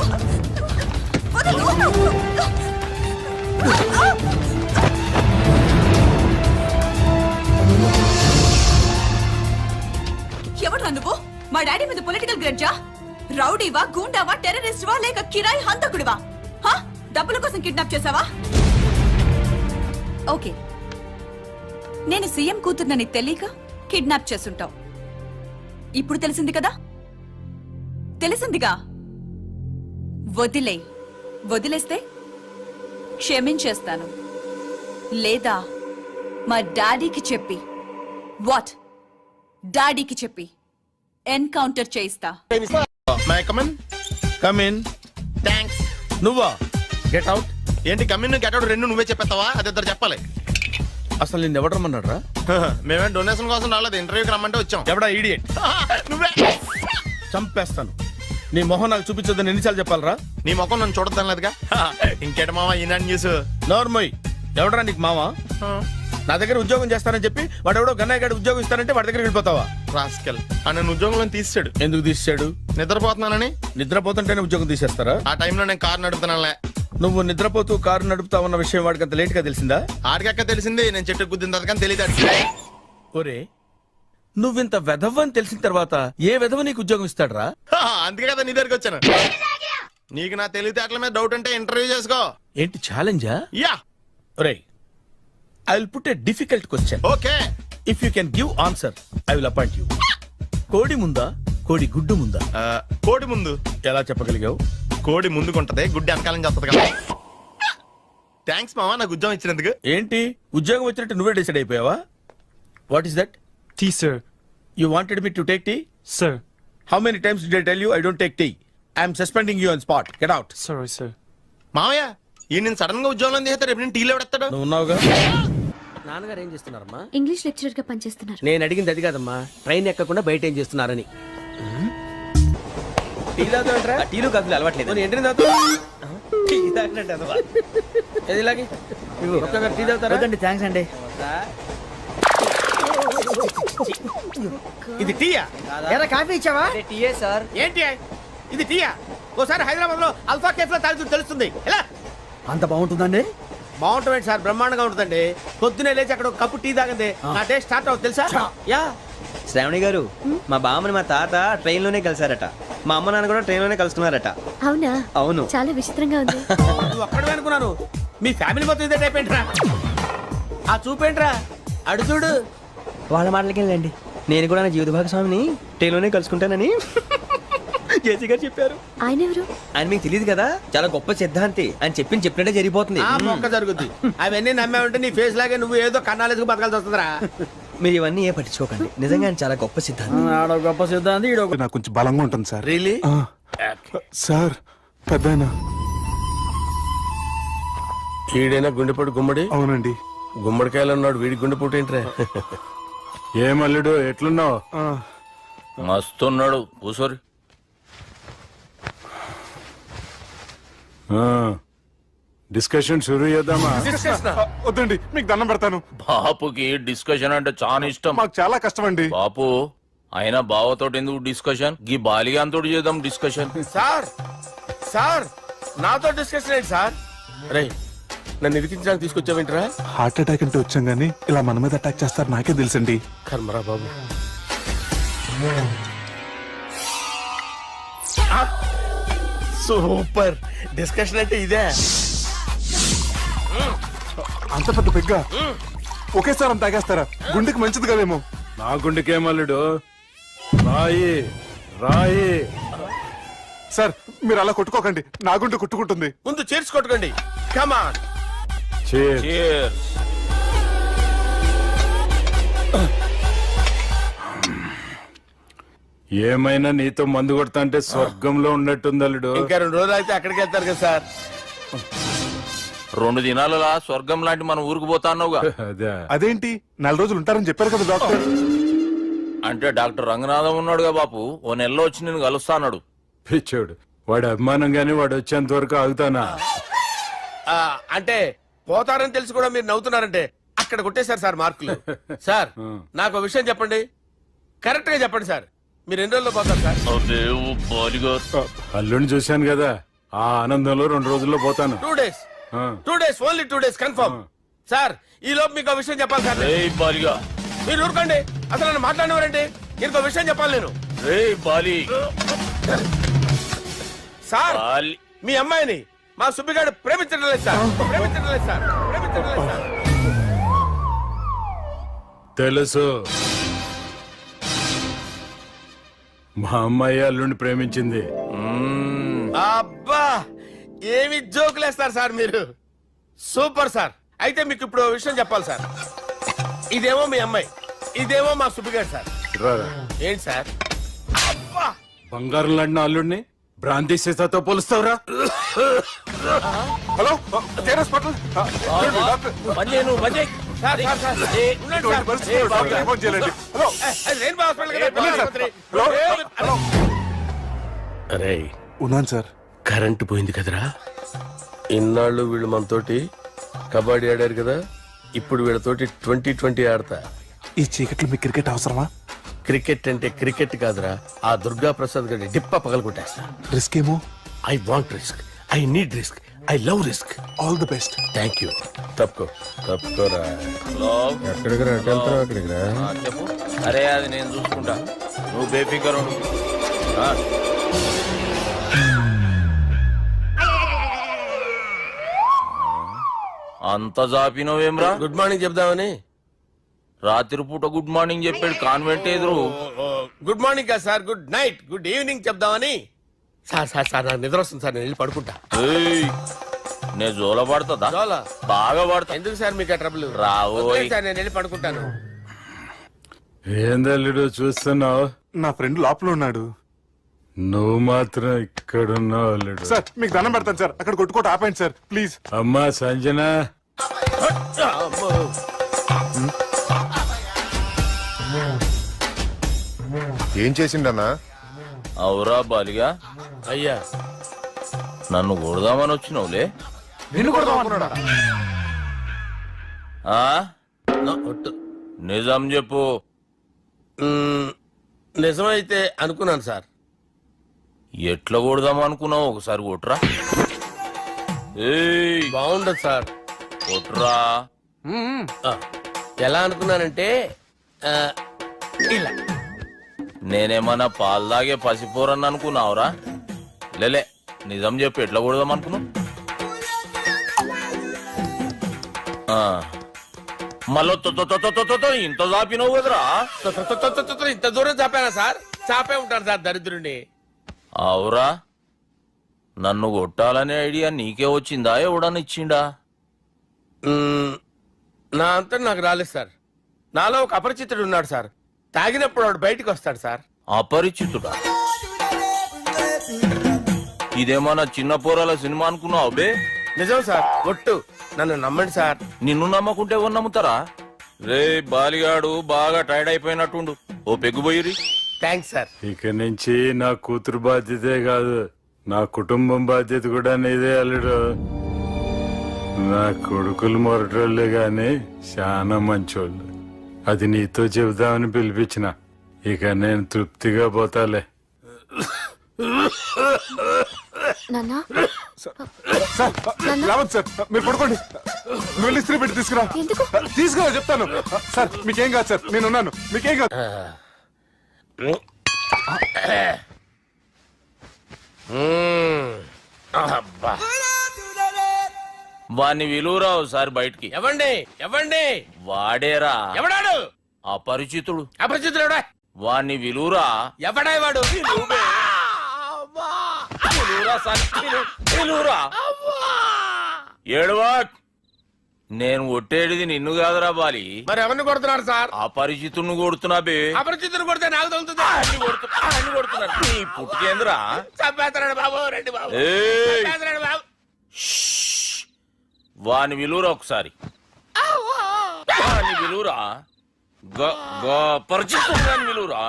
ఎవడ్రా నువ్వు? మా డాడీ మీద పొలిటికల్ గ్రడ్జా? రౌడీవా, గూండావా, టెర్రరిస్టువా, లేక కిరాయి హంతకుడివా? డబ్బుల కోసం కిడ్నాప్ చేసావా? ఓకే, నేను సీఎం కూతుర్నని తెలియక కిడ్నాప్ చేసుంటావు. ఇప్పుడు తెలిసింది కదా? తెలిసిందిగా. వదిలేస్తే క్షమించేస్తాను, లేదా మా డాడీకి చెప్పి డాడీకి చెప్పి ఎన్కౌంటర్ చేయిస్తా. నువ్వా? Get out. ఏంటి కమిన్ గెట్ అవుట్ రెండు నువ్వే చెప్పేస్తావా? అది ఇద్దరు చెప్పాలి. అసలు నిన్ను ఎవడు రమ్మన్నాడు రా? మేమే డొనేషన్ కోసం రాలేదు, ఇంటర్వ్యూకి రమ్మంటే వచ్చాం. ఎవడా ఈడియట్? నువ్వే. చంపేస్తాను. నీ మొహం నాకు చూపించొద్దని ఎన్నిసార్లు చెప్పాలరా? నీ మొహం నన్ను చూడద్దాం లేదుగా. ఇంకేట మావా ఈనాడు న్యూస్? నోర్మోయ్. ఎవడరా నీకు మావా? నా దగ్గర ఉద్యోగం చేస్తానని చెప్పి వాడెవడో గన్నయ్య గారి ఉద్యోగం ఇస్తానంటే వాడి దగ్గర వెళ్ళిపోతావా? రాస్కెల్. నన్ను ఉద్యోగంలో తీసాడు. ఎందుకు తీసాడు? నిద్రపోతున్నానని. నిద్రపోతుంటేనే ఉద్యోగం తీసేస్తారా? ఆ టైంలో నేను కారు నడుపుతున్నానులే. నువ్వు నిద్రపోతూ కారు నడుపుతావన్న విషయం వాడికి అంత లేట్ గా తెలిసిందా? ఆడికక్క తెలిసింది, నేను చెట్టు గుద్దిన తర్వాత కానీ తెలియదు. ఒరే, నువ్వింత వెధవని తెలిసిన తర్వాత ఏ వెధవ నీకు ఉద్యోగం ఇస్తాడరా? అందుకే కదా నీ దగ్గరికి వచ్చాను. నీకు నా తెలివితేటల మీద డౌట్ అంటే ఇంటర్వ్యూ చేసుకో. ఏంటి ఛాలెంజా? యా. ఒరే, I will put a difficult question. Okay. If you can give answer I will appoint you. కోడి ముందా, కోడి గుడ్డు ముందా? కోడి ముందు. ఎలా చెప్పగలిగావు? కోడి ముందుకుంటది, గుడ్డి వెనకాలం చేస్తుంది కదా. థ్యాంక్స్ మావా నాకు ఉద్యోగం ఇచ్చినందుకు. ఏంటి ఉద్యోగం వచ్చినట్టు నువ్వే డిసైడ్ అయిపోయావా? What is that? Tea sir. You wanted me to take tea? Sir. How many times did I tell you I don't take tea? I am suspending you on spot. Get out. Sorry, sir. మావయ్య, ఈ నేను sudden గా ఉద్యోగంలో తీస్తాడు. రేపు నేను టీలో పెడతాడు. నువ్వు ఉన్నావుగా. నాన్నగారు ఏం చేస్తున్నారమ్మా? ఇంగ్లీష్ లెక్చరర్ గా పనిచేస్తున్నారు. నేను అడిగింది అది కాదమ్మా, ట్రైన్ ఎక్కకుండా బయట ఏం చేస్తున్నారని. టీ తాగుతాంట్రా? టీలు కాఫీలు అలవాట్లేదు. ఏంటి తాగుతా? టీ తాగినట్టు అదవా? ఏది ఇలాగే ఒక్కగారు టీ తాగుతారా? థ్యాంక్స్ అండి. ఇది టీయా? కాఫీ ఇచ్చావా? టీయే సార్. ఏంటి ఇది టీయా? ఓసారి హైదరాబాద్ లో అల్ఫా కేఫ్ లో తాగుతూ తెలుస్తుంది. ఎలా అంత బాగుంటుందండి? బాగుంటుంది సార్, బ్రహ్మాండంగా ఉంటుందండి. పొద్దునే లేచి అక్కడ ఒక కప్పు టీ తాగింది నా డే స్టార్ట్ అవుతుంది తెలుసా? యా. శ్రావణి గారు, మా బామ్మని మా తాత ట్రైన్ లోనే కలిసారట. మా అమ్మ నాన్న కూడా ట్రైన్ లోనే కలుసుకున్నారట. అవునా? అవును. చాలా విచిత్రంగా ఉంది. నువ్వు ఒక్కడే అనుకున్నాను, మీ ఫ్యామిలీ మొత్తం ఇదే టైప్ ఏంట్రా? ఆ చూపేంట్రా, అడు చూడు. వాళ్ళ మాటలకి వెళ్ళండి. నేను కూడా నా జీవిత భాగస్వామిని ట్రైన్ లోనే కలుసుకుంటానని జేసీ గారు చెప్పారు. ఆయన ఎవరు? ఆయన మీకు తెలియదు కదా, చాలా గొప్ప సిద్ధాంతి అని చెప్పినట్టే జరిగిపోతుంది. ఆ మొక్క జరుగుద్ది. అవన్నీ నమ్మే ఉంటే నీ ఫేస్ లాగే నువ్వు ఏదో కన్నాలేసుకు బతకాల్సి వస్తుందిరా. మీరు ఇవన్నీ ఏ పట్టించుకోకండి. నిజంగా ఆయన చాలా గొప్ప సిద్ధాంతి. గొప్ప సిద్ధాంతి. నాకు కొంచెం బలంగా ఉంటుంది సార్. రియలీ? సార్ పెద్దయినా. ఈడైనా గుండెపోటు గుమ్మడి? అవునండి. గుమ్మడికాయలు ఉన్నాడు, వీడి గుండెపోటు ఏంట్రా? ఏమల్లుడు ఎట్లున్నావు? మస్తున్నాడు కూసోరి. డిస్కషన్ షురూ చేద్దామా? వద్దండి, మీకు దండం పెడతాను. బాపుకి డిస్కషన్ అంటే చాలా ఇష్టం. మాకు చాలా కష్టం అండి. బాపు అయినా బావతోటి ఎందుకు డిస్కషన్? గీ బాలిగాంతోటి చేద్దాం డిస్కషన్. సార్ సార్ నాతో డిస్కషన్ ఏంటి సార్? రే, నన్ను ఇరికించడానికి తీసుకొచ్చావేంట్రా? హార్ట్ అటాక్ అంటే వచ్చాం గానీ ఇలా మన మీద అటాక్ చేస్తారు నాకే తెలుసండి. కర్మరా బాబు. సూపర్ డిస్కషన్ అంటే ఇదే. అంత పెద్ద పెగ్గా ఒకేసారి అంత తాగేస్తారా? గుండెకి మంచిది కదేమో. నా గుండెకేమల్లుడు, రాయి రాయి. సార్ మీరు అలా కొట్టుకోకండి, నా గుండె కొట్టుకుంటుంది. ముందు చేర్చి కొట్టుకోండి. కమాన్. ఏమైనా నీతో మందు కొడతా అంటే స్వర్గంలో ఉన్నట్టుంది అల్లుడు. ఇంకా 2 రోజులు అయితే అక్కడికి వెళ్తారు కదా సార్. 2 దినాలలా స్వర్గం లాంటి మన ఊరికి పోతా అన్నావుగా. అదేంటి 4 రోజులు ఉంటారని చెప్పారు కదా డాక్టర్. అంటే డాక్టర్ రంగనాథం ఉన్నాడుగా బాపు, ఓ నెలలో వచ్చి నేను కలుస్తా అన్నాడు. పిచ్చోడు, వాడు అభిమానంగానే వాడు వచ్చేంత వరకు ఆగుతానా? అంటే పోతారని తెలిసి కూడా మీరు నవ్వుతున్నారంటే అక్కడ కొట్టేశారు సార్ మార్కులు. సార్ నాకు ఒక విషయం చెప్పండి, కరెక్ట్ గా చెప్పండి సార్. మీరు ఎన్ని రోజుల్లో పోతారు సార్? అల్లుడిని చూశాను కదా, ఆ ఆనందంలో 2 రోజుల్లో పోతాను. 2 days. 2 days, only 2 days confirm. Sir ఈ లోపు మీకు ఒక విషయం చెప్పాలి సార్. మీరు ఊరుకోండి, అసలు నన్ను మాట్లాడినవారండి. ఇంకో విషయం చెప్పాలి నేను. సార్ మీ అమ్మాయిని మా సుబ్బిగాడు ప్రేమించడం లేదు సార్. ప్రేమించడం లేదు సార్. ప్రేమించడం లేదు సార్. తెలుసు, మా అమ్మాయి అల్లుడిని ప్రేమించింది. అబ్బా ఏమి జోకులేస్తారు సార్ మీరు. Super sir. అయితే మీకు ఇప్పుడు ఓ విషయం చెప్పాలి సార్. ఇదేమో మీ అమ్మాయి, ఇదేమో మా సుబ్బిగాడు సార్. ఏంటి సార్? అబ్బా బంగారం లాంటి అల్లుడిని భ్రాంతి సీతతో పోలుస్తావురా? Hello hospital. Sir sir sir ఉండండి సార్. రెయిన్బో హాస్పిటల్ కదా. అరే ఉన్నాను సార్. కరెంటు పోయింది కదరా. ఇన్నాళ్ళు వీళ్ళు మనతోటి కబడ్డీ ఆడారు కదా, ఇప్పుడు వీళ్ళతోటి 2020 ఆడతా. ఈ చీకట్లో మీకు క్రికెట్ అవసరమా? క్రికెట్ అంటే క్రికెట్ కాదురా, ఆ దుర్గా ప్రసాద్ గారి డిప్ప పగలగొట్టేస్తా. రిస్క్ ఏమో. I want risk, I need risk, I love risk. All the best. Thank you. తప్పుకోరా. ఎక్కడికి రా? అక్కడికి రా. చెప్పు. అరే అది నేను చూసుకుంటా, నువ్వు బేఫికర్ ఉండు. అంత జాపినవేమ్రా? గుడ్ మార్నింగ్ చెప్దామని. రాత్రి పూట గుడ్ మార్నింగ్ చెప్పాడు కాన్వెంట్ ఎదురు. గుడ్ మార్నింగ్ కాదు sir, good night, good evening చెప్దామని. సార్ సార్ సార్ నాకు నిద్ర వస్తుంది సార్, నేను వెళ్ళి పడుకుంటా. నేను జోల పడుతుందా? జోలా? బాగా పడతా. ఎందుకు సార్ మీకు ఆ ట్రబుల్? రావోయ్ సార్ నేను వెళ్ళి పడుకుంటాను. ఏందల్లుడు చూస్తున్నావు? నా ఫ్రెండ్ లోపల ఉన్నాడు. నువ్వు మాత్రం ఇక్కడున్నావు అల్లుడు. సార్ మీకు దండం పెడతాను సార్, అక్కడ కొట్టుకోట ఆపండి సార్ ప్లీజ్. అమ్మా సంజన, ఏం చేసిండన్నా? అవురా బాలిగా, అయ్యా నన్ను కొడదామని వచ్చినావులే. నిన్ను కొడదామన్నాడా? ఆ? నిజం చెప్పు. నిజమైతే అనుకున్నాను సార్. ఎట్లా కొడదాం అనుకున్నావు? ఒకసారి కొట్రా. బాగుండదు సార్. ఎలా అనుకున్నానంటే ఇలా నేనేమన్నా పాలు తాగే పసిపోరని అనుకున్నావురా? లేలే, నిజం చెప్పి ఎట్లా కూడదాం అనుకున్నావు? మళ్ళీ ఇంత చాపినావు కదరా? ఇంత దూరం చాపానా సార్? చాపే ఉంటారు సార్ దరిద్రుడిని. అవురా, నన్ను కొట్టాలనే ఐడియా నీకే వచ్చిందా? ఎవడన్నా ఇచ్చిండా? నా అంతా నాకు రాలేదు సార్. నాలో ఒక అపరిచితుడు ఉన్నాడు సార్. తాగినప్పుడు వాడు బయటికి వస్తాడు సార్. అపరిచితుడా? ఇదేమన్నా చిన్న పోరాల సినిమా అనుకున్నావు బే? నిజం సార్, ఒట్టు, నన్ను నమ్మండి సార్. నిన్ను నమ్మకుంటే ఎవరు నమ్ముతారా? రే బాలిగాడు బాగా టైర్డ్ అయిపోయినట్టుండు, ఓ పెగ్గుబోయిరి. Thanks sir. ఇక నుంచి నా కూతురు బాధ్యతే కాదు, నా కుటుంబం బాధ్యత కూడా నీదే అల్లుడు. నా కొడుకులు మొరటోళ్ళే గాని చాలా మంచోళ్ళు. అది నీతో చెబుదామని పిలిపించిన. ఇక నేను తృప్తిగా పోతాలే. నాన్నా రావద్దు సార్, మీరు పడుకోండి. నువ్వు ఇస్త్రీ పెట్టి తీసుకురా. తీసుకురా చెప్తాను. సార్ మీకేం కాదు సార్, నేనున్నాను, మీకేం కాదు. వాణ్ణి విలువరా ఒకసారి బయటికి. ఎవండి ఎవండి? వాడేరా. ఎవడాడు? అపరిచితుడు. అపరిచితుడు ఎవడా? వాణ్ణి విలువరా. ఎవడా వాడు? ఏడవా, నేను కొట్టేది నిన్ను కాదురా బాలి. మరి ఎవరిని కొడుతున్నాడు సార్? అపరిచితుడిని కొడుతున్నా బే. అపరిచితుడు కొడితే నాకు తగులుతుంది. కొడుతున్నా నీ పుట్టుకేంద్రా? చంపేస్తున్నాడు బాబు, రండి బాబు. ఏయ్, చంపేస్తున్నాడు బాబు. వాని విలువరా ఒకసారి. వాని విలువరా. పరిచితుడు విలువరా.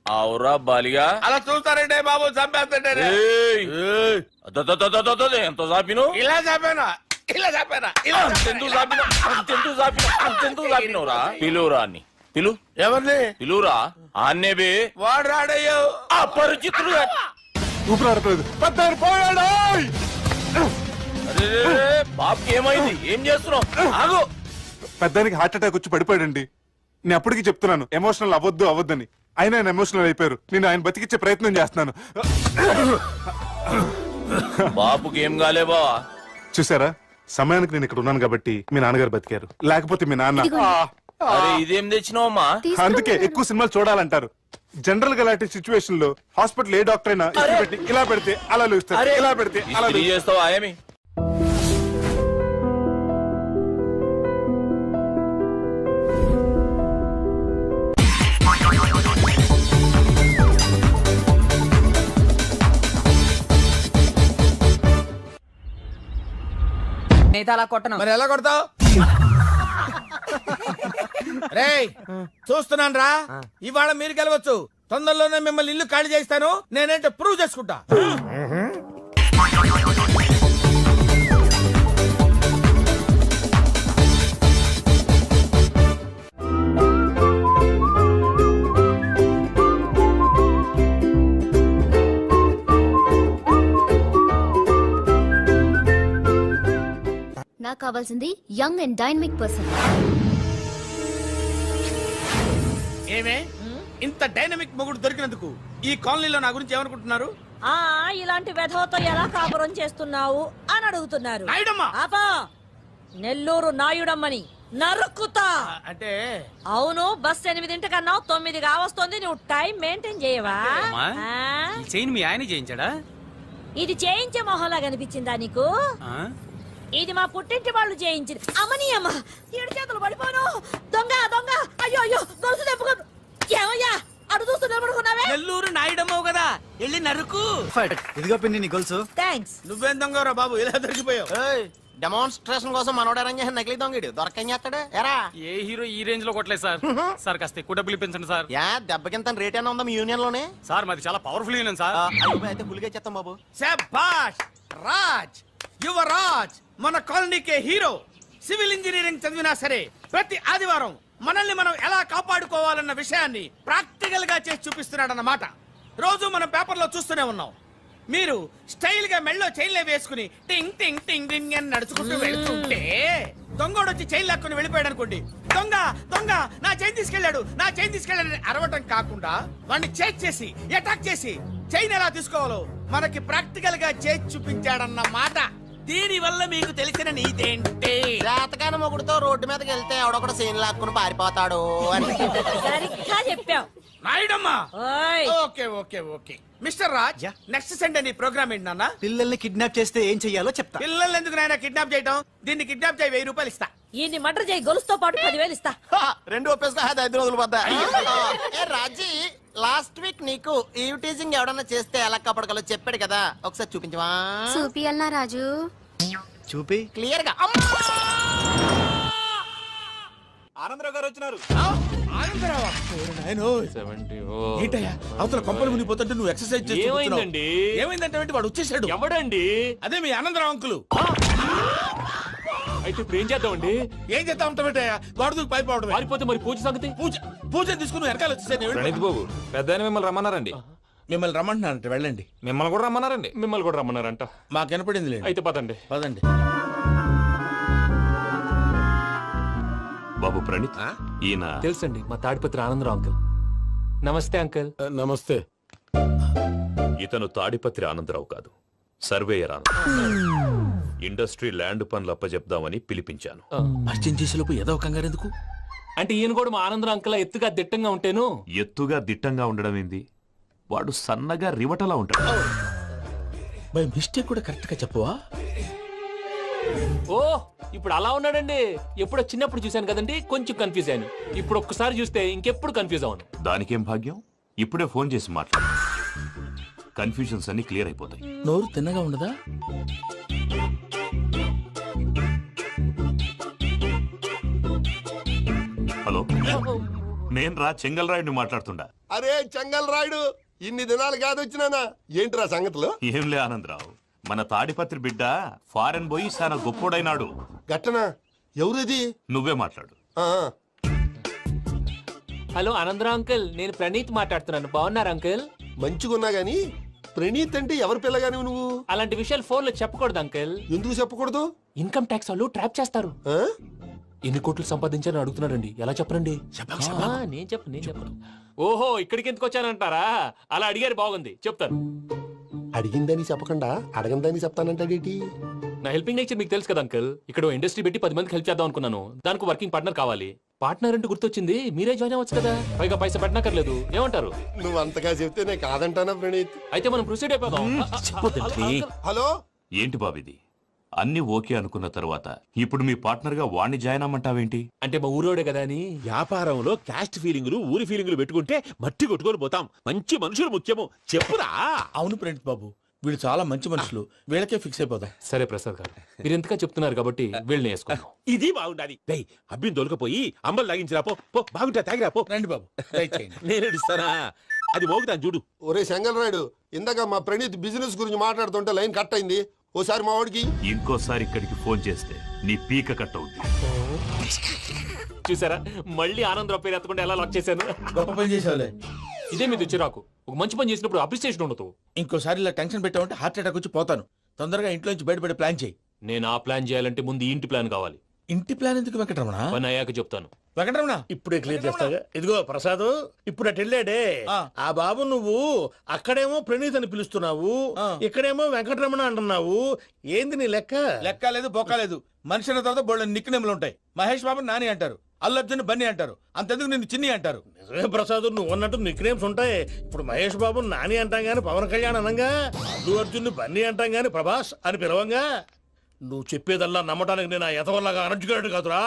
అవురా బాలిగా. అలా చూస్తారంటే బాబు, చంపేస్తాడే. ఎంత చాపిను? ఇలా చంపానా? ఇలా చంపానా? ఇలా అంతెందుకు చాపినవురా? పిలువురా అన్ని. పిలు. ఎవరిని పిలువురా. ఆన్నే బే. వాడు రాడయ్యో. అపరిచితుడు. ఊపిరాడట్లేదు. పెద్దాయన పోయాడు. బాబుకి ఏమైంది? ఏం చేస్తున్నావు? ఆగు. పెద్దానికి హార్ట్ అటాక్ వచ్చి పడిపోయాడండి. నేను అప్పటికి చెప్తున్నాను ఎమోషనల్ అవ్వద్దని. ఆయన ఎమోషనల్ అయిపోయారు. నేను ఆయన బతికిచ్చే ప్రయత్నం చేస్తున్నాను. బాబుకి ఏం కాలే బావా? చూసారా, సమయానికి నేను ఇక్కడ ఉన్నాను కాబట్టి మీ నాన్నగారు బతికారు. లేకపోతే మీ నాన్న. అరే ఇదేం తెచ్చినావమ్మా? అందుకే ఎక్కువ సినిమాలు చూడాలంటారు. జనరల్ గా అలాంటి సిచ్యువేషన్ లో హాస్పిటల్ ఏ డాక్టర్ అయినా ఇస్త్రీ పెట్టి ఇలా పెడితే అలా లూస్తారు, ఇలా పెడితే అలా చేస్తావా ఏమి? మరి ఎలా కొడతావు? రేయ్ చూస్తున్నాను రా, ఇవాళ మీరు గెలవచ్చు. తొందరలోనే మిమ్మల్ని ఇల్లు ఖాళీ చేస్తాను. నేనేంటో ప్రూవ్ చేసుకుంటా. నాకు కావాల్సింది యంగ్ అండ్ డైనమిక్ పర్సన్. ఏమే ఇంత డైనమిక్ మొగుడు దొరికినందుకు ఈ కాలనీలో నా గురించి ఏమనుకుంటున్నారు? ఇలాంటి వెధవతో ఎలా కాపురం చేస్తున్నావు అని అడుగుతున్నారు. నాయుడమ్మ. ఆపా, నెల్లూరు నాయుడమ్మని నరుక్కుతా. అంటే అవును, బస్ 8 9 కావస్తుంది. నువ్వు టైం మెయింటైన్ చేయవా? చైన్ మీ ఆయన చేయించాడా? ఇది చేయించే మొహంలా కనిపించిందా నీకు? ఇది మా పుట్టింటి వాళ్ళు చేయించింది. అమ్మని అమ్మ, 7 చేతులు పడిపోను. దొంగ దొంగ, అయ్యో అయ్యో, గొలుసు తెప్పుకోను. ఏమయ్యా అడు చూస్తూ నిలబడుకున్నావే? నెల్లూరు నాయుడమ్మవు కదా, వెళ్ళి నరుకు. ఇదిగో పిన్ని నీ గొలుసు. థ్యాంక్స్. నువ్వేం దొంగరా బాబు, ఇలా దొరికిపోయావు? డెమాన్స్ట్రేషన్ కోసం మనోడు అరేంజ్ చేసిన నకిలీ దొంగడు దొరకని చేస్తాడు. ఎరా ఏ హీరో ఈ రేంజ్ లో కొట్టలేదు సార్. సార్ కాస్త ఎక్కువ డబ్బులు ఇప్పించండి సార్. యా దెబ్బకింత రేట్ అయినా ఉందా మీ యూనియన్ లోనే? సార్ మాది చాలా పవర్ఫుల్ యూనియన్ సార్. అయితే ఫుల్గా చేస్తాం బాబు. శభాష్ రాజ్, యువరాజ్, మన కాలనీకే హీరో. సివిల్ ఇంజనీరింగ్ చదివినా సరే ప్రతి ఆదివారం మనల్ని మనం ఎలా కాపాడుకోవాలన్న విషయాన్ని ప్రాక్టికల్ గా చేసి చూపిస్తున్నాడన్నమాట. రోజు మనం పేపర్లో చూస్తూనే ఉన్నాం. మీరు స్టైల్ గా మెళ్ళో చైన్లే వేసుకుని టింగ్ టింగ్ టింగ్ టింగ్ అని నడుచుకుంటూ వెళ్తుంటే దొంగోడు వచ్చి చైన్ లాక్కుని వెళ్ళిపోయాడు అనుకోండి, దొంగ దొంగ నా చైన్ తీసుకెళ్ళాడు నా చైన్ తీసుకెళ్ళాడు అరవటం కాకుండా వాడిని చేజ్ చేసి అటాక్ చేసి చైన్ ఎలా తీసుకోవాలో మనకి ప్రాక్టికల్ గా చేసి చూపించాడన్న మాట. దీని వల్ల మీకు తెలిసిన నీతేంటి? జాతకాన మొగుడుతో రోడ్డు మీదకి వెళ్తే ఎవడొకడు సీన్ లాక్కుని పారిపోతాడు అని. సరిగ్గా చెప్పావు. నాయుడమ్మా. ఓయ్. Okay okay okay mister Raj, next Sunday నీ ప్రోగ్రామ్ ఏంటి నాన్న? పిల్లల్ని కిడ్నాప్ చేస్తే ఏం చెయ్యాలో చెప్తా. పిల్లల్ని ఎందుకు నాయన కిడ్నాప్ చేయటం? దీన్ని కిడ్నాప్ చేయి 1000 రూపాయలు ఇస్తా. ఈయన్ని మర్డర్ చేయి, గొలుసుతో పాటు 10,000 ఇస్తా. రెండు ఒప్పేసుకో 5 రోజులు పడ్డా. ఏ రాజీ, లాస్ట్ వీక్ నీకు ఈ టీజింగ్ ఎవడన్నా చేస్తే ఎలా కాపాడగలో చెప్పాడు కదా, ఒకసారి చూపించవా? చూపియల్నా రాజు? చూపి. క్లియర్ గా. ఆనందరావు గారు వచ్చినారు. ఆనందరావా? ఏంటయ్యా అవతల కొంపలు మునిగిపోతుంటే నువ్వు ఎక్సర్సైజ్ చేస్తున్నావు. ఏమైందంటే వాడు వచ్చేసాడు. ఎవడండి? అదే మీ ఆనందరావు అంకులు. అయితే ఇప్పుడు ఏం చేద్దామండి? ఏం చేస్తా ఉంటావేటయ్యా? గొడవకు పైపోవడం. పారిపోతే మరి పూజ సంగతి? పూజ తీసుకుని నువ్వు వెనకాల వచ్చేసాను. బాబు పెద్ద మిమ్మల్ని రమ్మన్నారండి. మిమ్మల్ని రమ్మంటున్నారంట, వెళ్ళండి. మిమ్మల్ని కూడా రమ్మన్నారండి. మిమ్మల్ని కూడా రమ్మన్నారంట. మాకు వినపడింది లేదు. అయితే పదండి. పదండి. బాబు ప్రణీత్, ఈయన తెలుసండి, మా తాడిపత్రి ఆనందరావు అంకుల్. నమస్తే అంకుల్. నమస్తే. ఇతను తాడిపత్రి ఆనందరావు కాదు, సర్వేయర్ ఆనందరావు. ఇండస్ట్రీ ల్యాండ్ పనులు అప్పచెప్దామని పిలిపించాను. పరిచయం చేసేలోపు ఏదో కంగారు ఎందుకు? అంటే ఈయన కూడా మా ఆనందరావు అంకుల్ ఎత్తుగా దిట్టంగా ఉంటేను. ఎత్తుగా దిట్టంగా ఉండడం ఏంది, వాడు సన్నగా రివటలా ఉంటాడు. బై మిస్టేక్ కూడా కరెక్ట్ గా చెప్పవా? ఓ ఇప్పుడు అలా ఉన్నాడండి. ఎప్పుడో చిన్నప్పుడు చూశాను కదండి, కొంచెం కన్ఫ్యూజ్ అయ్యాను. ఇప్పుడు ఒక్కసారి చూస్తే ఇంకెప్పుడు కన్ఫ్యూజ్ అవ్వను. దానికేం భాగ్యం, ఇప్పుడే ఫోన్ చేసి మాట్లాడు. కన్ఫ్యూజన్స్ అన్ని క్లియర్ అయిపోతాయి. నోరు తిన్నగా ఉండదా? హలో, నేను రా చెంగల్ రాయుడిని మాట్లాడుతుండా. అరే చెంగల్ రాయుడు, ఇన్ని దినాలు కాదు వచ్చినానా? ఏంట్రా సంగతులు? ఏంలే ఆనందరావు, మన తాడిపత్రి బిడ్డ ఫారెన్ పోయి చాలా గొప్పోడైనాడు. గట్టనా? ఎవరిది? నువ్వే మాట్లాడు. హలో ఆనందరావు అంకుల్, నేను ప్రణీత్ మాట్లాడుతున్నాను. బాగున్నారు అంకుల్? మంచిగున్నా గాని ప్రణీత్ అంటే ఎవరి పిల్లగాని నువ్వు? అలాంటి విషయాలు ఫోన్ లో చెప్పకూడదు అంకుల్. ఎందుకు చెప్పకూడదు? ఇన్కమ్ ట్యాక్స్ వాళ్ళు ట్రాప్ చేస్తారు. ఆ? ఎన్ని కోట్లు సంపాదించాలని అడుగుతున్నారండి. ఎలా చెప్పరండి? నేను చెప్పను. ఓహో, ఇక్కడికి ఎందుకు వచ్చానంటారా? అలా అడిగారు, బాగుంది, చెప్తాను. అడిగిందని చెప్పకుండా అడగందని చెప్తానంటాడేటి? నా హెల్పింగ్ నేచర్ మీకు తెలుసు కదా అంకుల్. ఇక్కడ ఇండస్ట్రీ పెట్టి 10 మందికి హెల్ప్ చేద్దాం అనుకున్నాను. దానికి వర్కింగ్ పార్ట్నర్ కావాలి. పార్ట్నర్ అంటే గుర్తొచ్చింది, మీరే జాయిన్ అవ్వచ్చు కదా. పైగా పైసా పెట్టనక్కర్లేదు. ఏమంటారు? నువ్వు అంతగా చెప్తే నేను కాదంటానా ప్రణీత్? అయితే మనం ప్రొసీడ్ అయిపోదాం. హలో, ఏంటి బాబిది? అన్ని ఓకే అనుకున్న తర్వాత ఇప్పుడు మీ పార్ట్నర్ గా వాణ్ణి జాయిన్ అమ్మంటావేంటి? అంటే మా ఊరోడే కదా అని. వ్యాపారంలో క్యాస్ట్ ఫీలింగులు, ఊరి ఫీలింగులు పెట్టుకుంటే మట్టి కొట్టుకొని పోతాం. మంచి మనుషులు ముఖ్యము. చెప్పురా. అవును ప్రణీత్ బాబు, వీళ్ళు చాలా మంచి మనుషులు. వీళ్ళకే ఫిక్స్ అయిపోదాం. సరే ప్రసాద్ గారు, మీరు ఎంతగా చెప్తున్నారు కాబట్టి వీళ్ళని వేసుకుందాం. ఇది బాగుండాలి. అబ్బిని దొలకపోయి అంబలు లాగించిరా పో. బాగుంటా తాగిరా పో. రండి బాబు, నేను ఇస్తానా? అది మోగుతాను చూడు. ఒరే చెంగల్ రాయుడు, ఇందాక మా ప్రణీత్ బిజినెస్ గురించి మాట్లాడుతుంటే లైన్ కట్ అయింది. ఓసారి మా వాడికి ఇంకోసారి ఇక్కడికి ఫోన్ చేస్తే నీ పీక కట్ అవుద్ది. చూసారా, మళ్ళీ ఆనందరావు పేరు ఎత్తకుండా ఎలా లాక్ చేశాను. గొప్ప పని చేసేవాళ్ళే. ఇదే మీద చిరాకు. ఒక మంచి పని చేసినప్పుడు అప్రిసియేషన్ ఉండదు. ఇంకోసారి ఇలా టెన్షన్ పెట్టామంటే హార్ట్ అటాక్ వచ్చి పోతాను. తొందరగా ఇంట్లో నుంచి బయటపడే ప్లాన్ చేయి. నేను ఆ ప్లాన్ చేయాలంటే ముందు ఈ ఇంటి ప్లాన్ కావాలి. ఇంటి ప్లాన్ ఎందుకు వెంకటరమణ? పని అయ్యాక చెప్తాను. వెంకటరమణ ఇప్పుడే క్లియర్ చేస్తాగా. ఇదిగో ప్రసాద్, ఇప్పుడు అటు వెళ్ళాడే ఆ బాబు, నువ్వు అక్కడేమో ప్రణీత్ అని పిలుస్తున్నావు, ఇక్కడేమో వెంకటరమణ అంటున్నావు. ఏంది నీ లెక్క? లెక్క లేదు, బొక్క లేదు. మనిషి అన్న తర్వాత బోళ్ళ నిక్నెములు ఉంటాయి. మహేష్ బాబు నాని అంటారు, అల్లు అర్జున్ బన్నీ అంటారు, అంతెందుకు నిన్ను చిన్ని అంటారు. నిజమే ప్రసాద్, నువ్వు అన్నట్టు నిక్ నేమ్స్ ఉంటాయి. ఇప్పుడు మహేష్ బాబు నాని అంటాం గాని పవన్ కళ్యాణ్ అనంగా, అల్లు అర్జున్ బన్నీ అంటాం గాని ప్రభాస్ అని పిలవంగా. నువ్వు చెప్పేదల్లా నమ్మటానికి నేను ఎతవల్లాగా అనర్జుకేటెడ్ కాదురా.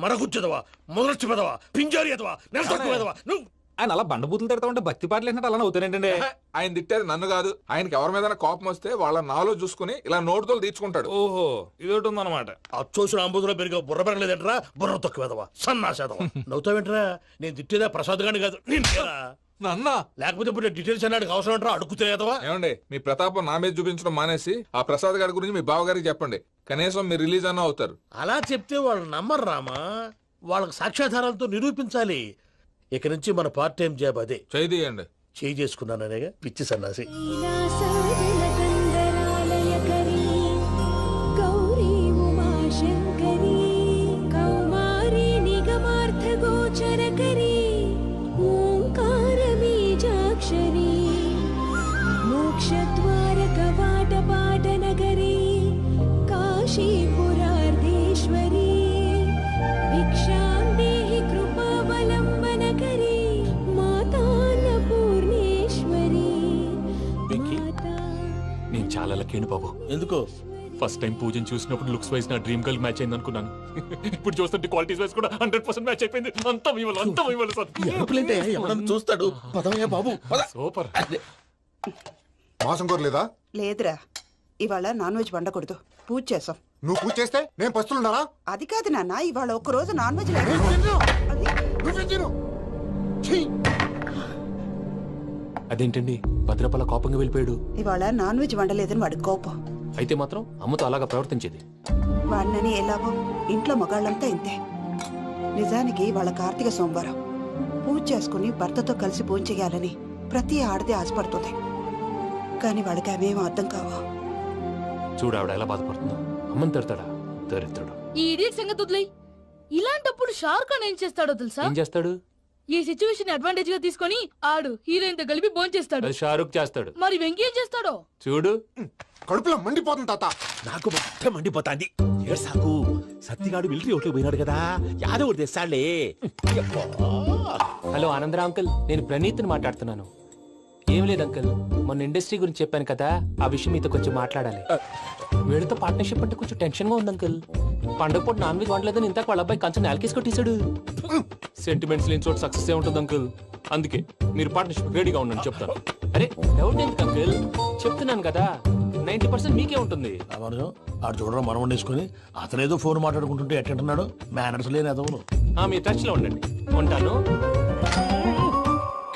మరగుచ్చదవా, మొదలచ్చి పెదవా, పింజారి ఎదవా, నెలసొక్కుదవా నువ్వు. ఆయన అలా బండబూతులు తిడతా ఉంటే భక్తి పాటలు ఏంటంటే అలా అవుతానంటే. ఆయన తిట్టేది నన్ను కాదు, ఆయనకి ఎవరి మీద కోపం వస్తే వాళ్ళ నాలో చూసుకుని ఇలా నోటుతో తీర్చుకుంటాడు. ఓహో, ఇదొకటి ఉందన్నమాట. అచ్చోసిన అంబుధులో పెరిగే బుర్ర పెరగలేదంటరా, బుర్ర తొక్కువేదవా, సన్నాసేదవా. నవ్వుతావేంట్రా? నేను తిట్టేదా ప్రసాద్ గాని కాదు, నిన్నేరా. నన్న లేకపోతే ఇప్పుడు డీటెయిల్స్ అన్నాడు అవసరం అంటారా? అడుగుతాయేదవా. ఏమండి, మీ ప్రతాపం నా మీద చూపించడం మానేసి ఆ ప్రసాద్ గారి గురించి మీ బావగారికి చెప్పండి. కనీసం మీరు రిలీజ్ అన్న అవుతారు. అలా చెప్తే వాళ్ళు నమ్మరు రామా. వాళ్ళకి సాక్ష్యాధారాలతో నిరూపించాలి. ఇక నుంచి మన పార్ట్ టైం జాబ్ అదే. చేయండి. చేయి చేసుకున్నాననేగా పిచ్చి సన్నాసి. నాకేంటి బాబు ఎందుకు ఫస్ట్ టైం పూజను చూసినప్పుడు లుక్స్ వైజ్ నా డ్రీమ్ గర్ల్ మ్యాచ్ అయింది అనుకున్నాను. ఇప్పుడు చూస్తుంటే క్వాలిటీస్ వైజ్ కూడా 100% మ్యాచ్ అయిపోయింది. అంతా ఇవ్వాలి సార్. ఎప్పుడంటే ఎవడన్నా చూస్తాడు పదవయ్యా బాబు పద. సూపర్. మాసం కోరలేదా? లేదురా ఇవాళ నాన్ వెజ్ వండకూడదు, పూజ చేసాం. నువ్వు పూజ చేస్తే నేను పస్తులున్నారా? అది కాదు నాన్న, ఇవాళ ఒక్కరోజు నాన్ వెజ్ అదేంటండి భద్రపల కోపంగా వెళ్ళిపోయాడు? ఇవాళ నాన్ వెజ్ వండలేదని వాడి కోపం. అయితే మాత్రం అమ్మతో అలాగా ప్రవర్తించేది. వాడినని ఎలాగో ఇంట్లో మగాళ్ళంతా ఇంతే. నిజానికి వాళ్ళ కార్తీక సోమవారం పూజ చేసుకుని భర్తతో కలిసి పూజ చేయాలని ప్రతి ఆడది ఆశపడుతుంది. కానీ వాడికి అవేం అర్థం కావు. చూడు ఆవిడ ఎలా బాధపడుతుందో. అమ్మని తిడతాడా? దరిద్రుడు. ఈ ఇడియట్ సంగతి వదిలేయ్. ఇలాంటప్పుడు షారుఖ్ ఖాన్ ఏం చేస్తాడో తెలుసా? ఏం చేస్తాడు? ఈ సిచ్యువేషన్ అడ్వాంటేజ్ గా తీసుకొని ఆడు హీరోయిన్ తో కలిపి బోన్ చేస్తాడు. అది షారుఖ్ చేస్తాడు. మరి వెంకీ ఏం చేస్తాడో చూడు. కడుపులో మండిపోతుంది తాత. నాకు మొత్తం మండిపోతాంది. సాకు సత్తిగాడు మిలిటరీ ఓట్లు పోయినాడు కదా, యాదవ్ తెస్తాడులే. హలో ఆనందరా అంకుల్, నేను ప్రణీత్ని మాట్లాడుతున్నాను. ఏం లేదు అంకుల్, మొన్న ఇండస్ట్రీ గురించి చెప్పాను కదా, ఆ విషయం మీతో కొంచెం మాట్లాడాలి. వీళ్ళతో పార్ట్నర్షిప్ అంటే కొంచెం టెన్షన్ గా ఉంది అంకుల్. పండగ పూట నాన్ వెజ్ వండలేదని ఇంతకు వాళ్ళ అబ్బాయి కంచెం నేలకేసి కొట్టేశాడు. సెంటిమెంట్స్ లేని చోట సక్సెస్ ఏ ఉంటుంది అంకుల్. అందుకే మీరు పార్ట్నర్షిప్ రెడీగా ఉండండి చెప్తాను. అరే డౌట్ ఎందుకు అంకుల్, చెప్తున్నాను కదా 90% మీకే ఉంటుంది. ఆడు చూడడం మనం వండేసుకొని అతనేదో ఫోన్ మాట్లాడుకుంటుంటే ఎట్టంటున్నాడు. మేనర్స్ లేని అదవును. మీరు టచ్ లో ఉండండి. ఉంటాను.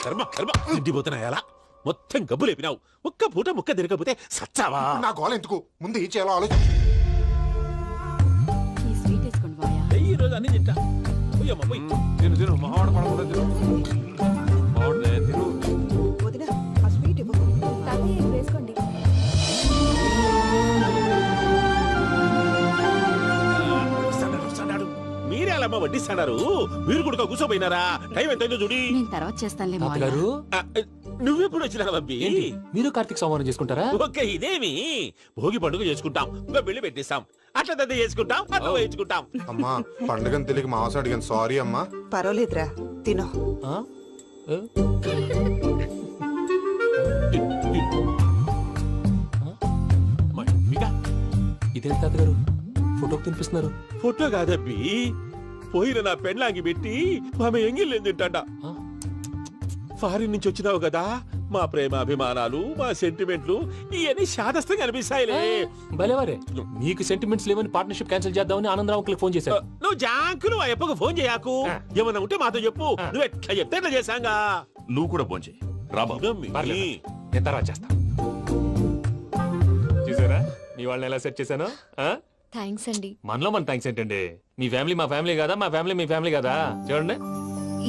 కర్మ కర్మ ఇంటిపోతున్నా ఎలా మొత్తం గబ్బు లేపినావు. ఒక్క పూట ముక్క తిరగకపోతే సచ్చావా? నా గోల ఎందుకు, ముందు ఈ చేయాలో ఆలోచించు. ఈ రోజు అన్ని తింటా. పోయమ్మ, పోయ్. తిను మావాడు పడకుండా తిను. మావాడులే, తిను. వదిన ఆ స్వీట్ ఇవ్వు. వేసుకోండి. వస్తాడాడు. మీరే అలా వడ్డిస్తాడారు. మీరు కూడా కూర్చోపోయినారా? టైం ఎంతైందో చూడి. నేను తర్వాత చేస్తానులే తాతగారు, నువ్వెప్పుడు వచ్చినా బంబి? మీరు కార్తీక్ సోమవారం చేసుకుంటారా? ఓకే, ఇదేమి భోగి పండుగ చేసుకుంటాం, ఇంకా పెళ్లి పెట్టేస్తాం, అట్లా దద్ద చేసుకుంటాం, అట్లా వేయించుకుంటాం. అమ్మా పండుగని తెలియక మాంస అడిగాను, సారీ అమ్మా. పర్వాలేదురా తినో. ఆ? ఏ? ఇదేంటి తాతగారు ఫోటోకి తినిపిస్తున్నారు? ఫోటో కాదబ్బి, పోయిన నా పెళ్ళాంగి పెట్టి ఆమె ఎంగిల్లేం తింటాడ. ఫారిన్ నుంచి వచ్చినావు కదా, మా ప్రేమ అభిమానాలు, మా సెంటిమెంట్లు ఇవన్నీ శాదస్తంగా అనిపిస్తాయిలే. భలేవారే, మీకు సెంటిమెంట్స్ లేవని పార్ట్నర్షిప్ క్యాన్సిల్ చేద్దామని ఆనందరావు అంకుల్ ఫోన్ చేశారు. నువ్వు జాంకులు ఆ ఎప్పకు ఫోన్ చేయకు. ఏమన్నా ఉంటే మాతో చెప్పు. నువ్వు ఎట్లా చెప్తే ఎట్లా చేశాంగా. నువ్వు కూడా ఫోన్ చేయి రాబా. పర్లేదు, నేను తర్వాత చేస్తా. చూసారా మీ వాళ్ళని ఎలా సెట్ చేశాను? థ్యాంక్స్ అండి. మనలో మన థ్యాంక్స్ ఏంటండి, మీ ఫ్యామిలీ మా ఫ్యామిలీ కదా, మా ఫ్యామిలీ మీ ఫ్యామిలీ కదా. చూడండి,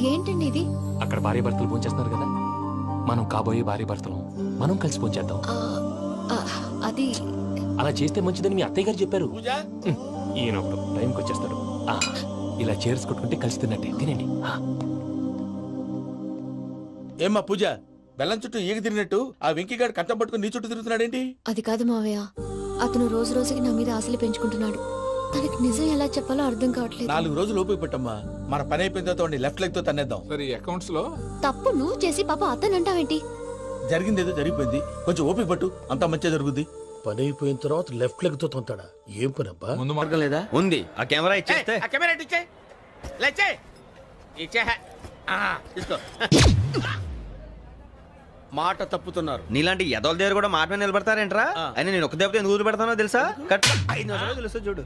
ఏంటండి ఇది? అక్కడ భార్య భర్తలు భోంచేస్తున్నారు కదా, మనం కాబోయే భార్య భర్తలు మనం కలిసి భోంచేద్దాం. అది అలా చేస్తే మంచిదని మీ అత్తయ్య గారు చెప్పారు. ఈయన ఒకడు టైంకి వచ్చేస్తాడు. ఇలా చేర్స్ కొట్టుకుంటే కలిసి తిన్నట్టే. తినండి. ఏమ్మా పూజ, బెల్లం చుట్టూ ఈగ తిరిగినట్టు ఆ వెంకీగాడు కట్టం పట్టుకుని నీ చుట్టూ తిరుగుతున్నాడేంటి? అది కాదు మావయ్య, అతను రోజు రోజుకి నా మీద ఆశలు పెంచుకుంటున్నాడు. తనకి నిజం ఎలా చెప్పాలో అర్థం కావట్లేదు. 4 రోజులు ఓపిక పట్టమ్మా, మన పని అయిపోయిన తర్వాత లెఫ్ట్ లెగ్ తో తన్నేద్దాం. సరే అకౌంట్స్ లో తప్పు నువ్వు చేసి పాప అతను అంటావేంటి? జరిగింది ఏదో జరిగిపోయింది, కొంచెం ఓపిక పట్టు, అంతా మంచిగా జరుగుద్ది. పని అయిపోయిన తర్వాత లెఫ్ట్ లెగ్ తో తొంతాడా? ఏం పని అబ్బా? ముందు మార్గం లేదా? ఉంది, ఆ కెమెరా ఇచ్చేస్తే. మాట తప్పుతున్నారు. నీలాంటి ఎదల దగ్గర కూడా మాట మీద నిలబడతారేంట్రా? అని నేను ఒక దెబ్బతో ఎందుకు పెడతానో తెలుసా? 5 నిమిషాలు తెలుసు చూడు.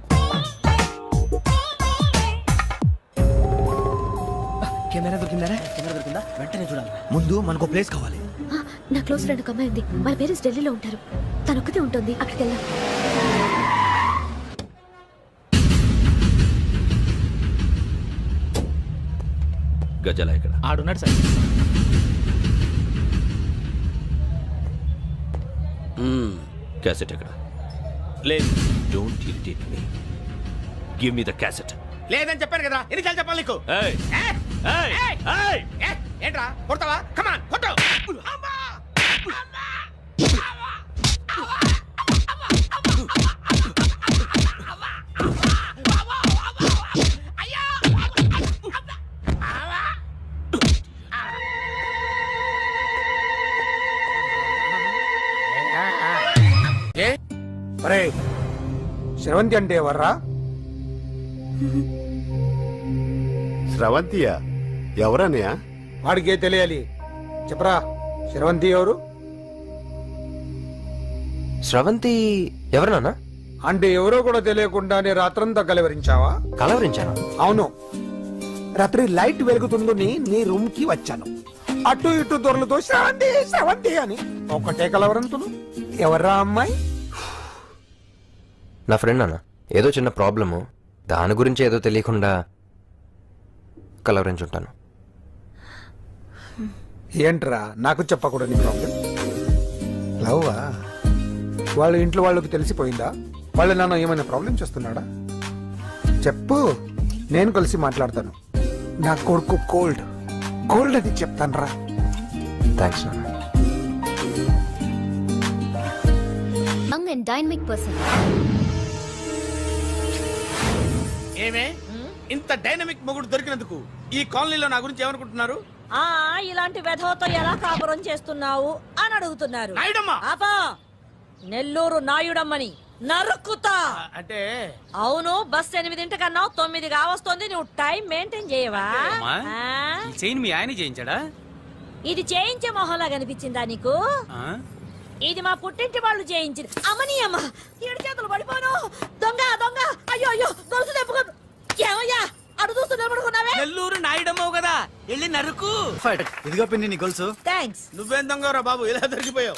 కెమెరా దొరికిందా? వెంటనే చూడాలి. ముందు మనకు ప్లేస్ కావాలి. నా క్లోజ్ ఫ్రెండ్ ఒక అమ్మాయి ఉంది, వాళ్ళ పేరెంట్స్ ఢిల్లీలో ఉంటారు. తను ఒక్కతే ఉంటుంది, అక్కడికి వెళ్దాం. గజల ఇక్కడ ఆడున్నాడు సార్. క్యాసెట్ ఎక్కడ? లేదు. Don't irritate me. Give me the cassette. లేదని చెప్పాను కదా, ఎన్నిసార్లు చెప్పాలి నీకు? ఏయ్ ఏయ్ ఏయ్ ఏంట్రా కొడతావా? కమాన్ కొట్టు. స్రవంతి అంటే ఎవర్రా? స్రవంతియా? ఎవరన్నయ్య? వాడికే తెలియాలి. చెప్పరా, స్రవంతి ఎవరు? స్రవంతి ఎవరు నాన్న? అంటే ఎవరో కూడా తెలియకుండానే రాత్రంతా కలవరించావా? కలవరించాను. అవును, రాత్రి లైట్ వెలుగుతుందని నీ రూమ్ కి వచ్చాను. అటు ఇటు దొరలతో శ్రవంతి శ్రవంతి అని ఒకటే కలవరంతులు. ఎవర్రా అమ్మాయి? నా ఫ్రెండ్ నాన్న, ఏదో చిన్న ప్రాబ్లము, దాని గురించి ఏదో తెలియకుండా కలవరించుంటాను. ఏంట్రా నాకు చెప్పకూడదు ప్రాబ్లం? లవ్వా? వాళ్ళ ఇంట్లో వాళ్ళకి తెలిసిపోయిందా? వాళ్ళ నాన్న ఏమైనా ప్రాబ్లం చేస్తున్నాడా? చెప్పు, నేను కలిసి మాట్లాడతాను. నా కొడుకు కోల్డ్ కోల్డ్ అని చెప్తాను రా. థ్యాంక్స్ నాన్న. Young and dynamic person. ఏమే ఇంత డైనమిక్ మొగుడు దొరికినందుకు ఈ కాలనీలో నా గురించి ఏమనుకుంటున్నారు? ఇలాంటి వెధవతో ఎలా కాపురం చేస్తున్నావు అని అడుగుతున్నారు. నాయుడమ్మా! ఆపా! నెల్లూరు నాయుడమ్మని నరుక్కుతా. అంటే అవును, బస్ 8 కన్నావు, 9 కావస్తోంది. నువ్వు టైం మెయింటైన్ చేయవా? చైన్ మీ ఆయన చేయించాడా? ఇది చేయించే మొహంలా కనిపించిందా నీకు? ఇది మా పుట్టింటి వాళ్ళు చేయించింది. అమ్మని అమ్మ, 7 చేతులు పడిపోను. దొంగ దొంగ, అయ్యో అయ్యో, గొలుసు తెప్పుకో. ఏమయ్యా అడు చూస్తూ నిలబడుకున్నావే? నెల్లూరు నాయుడమ్మవు కదా, వెళ్ళి నరుకు. ఇదిగో పిన్ని నీ గొలుసు. థ్యాంక్స్. నువ్వేం దొంగరా బాబు, ఇలా దొరికిపోయావు?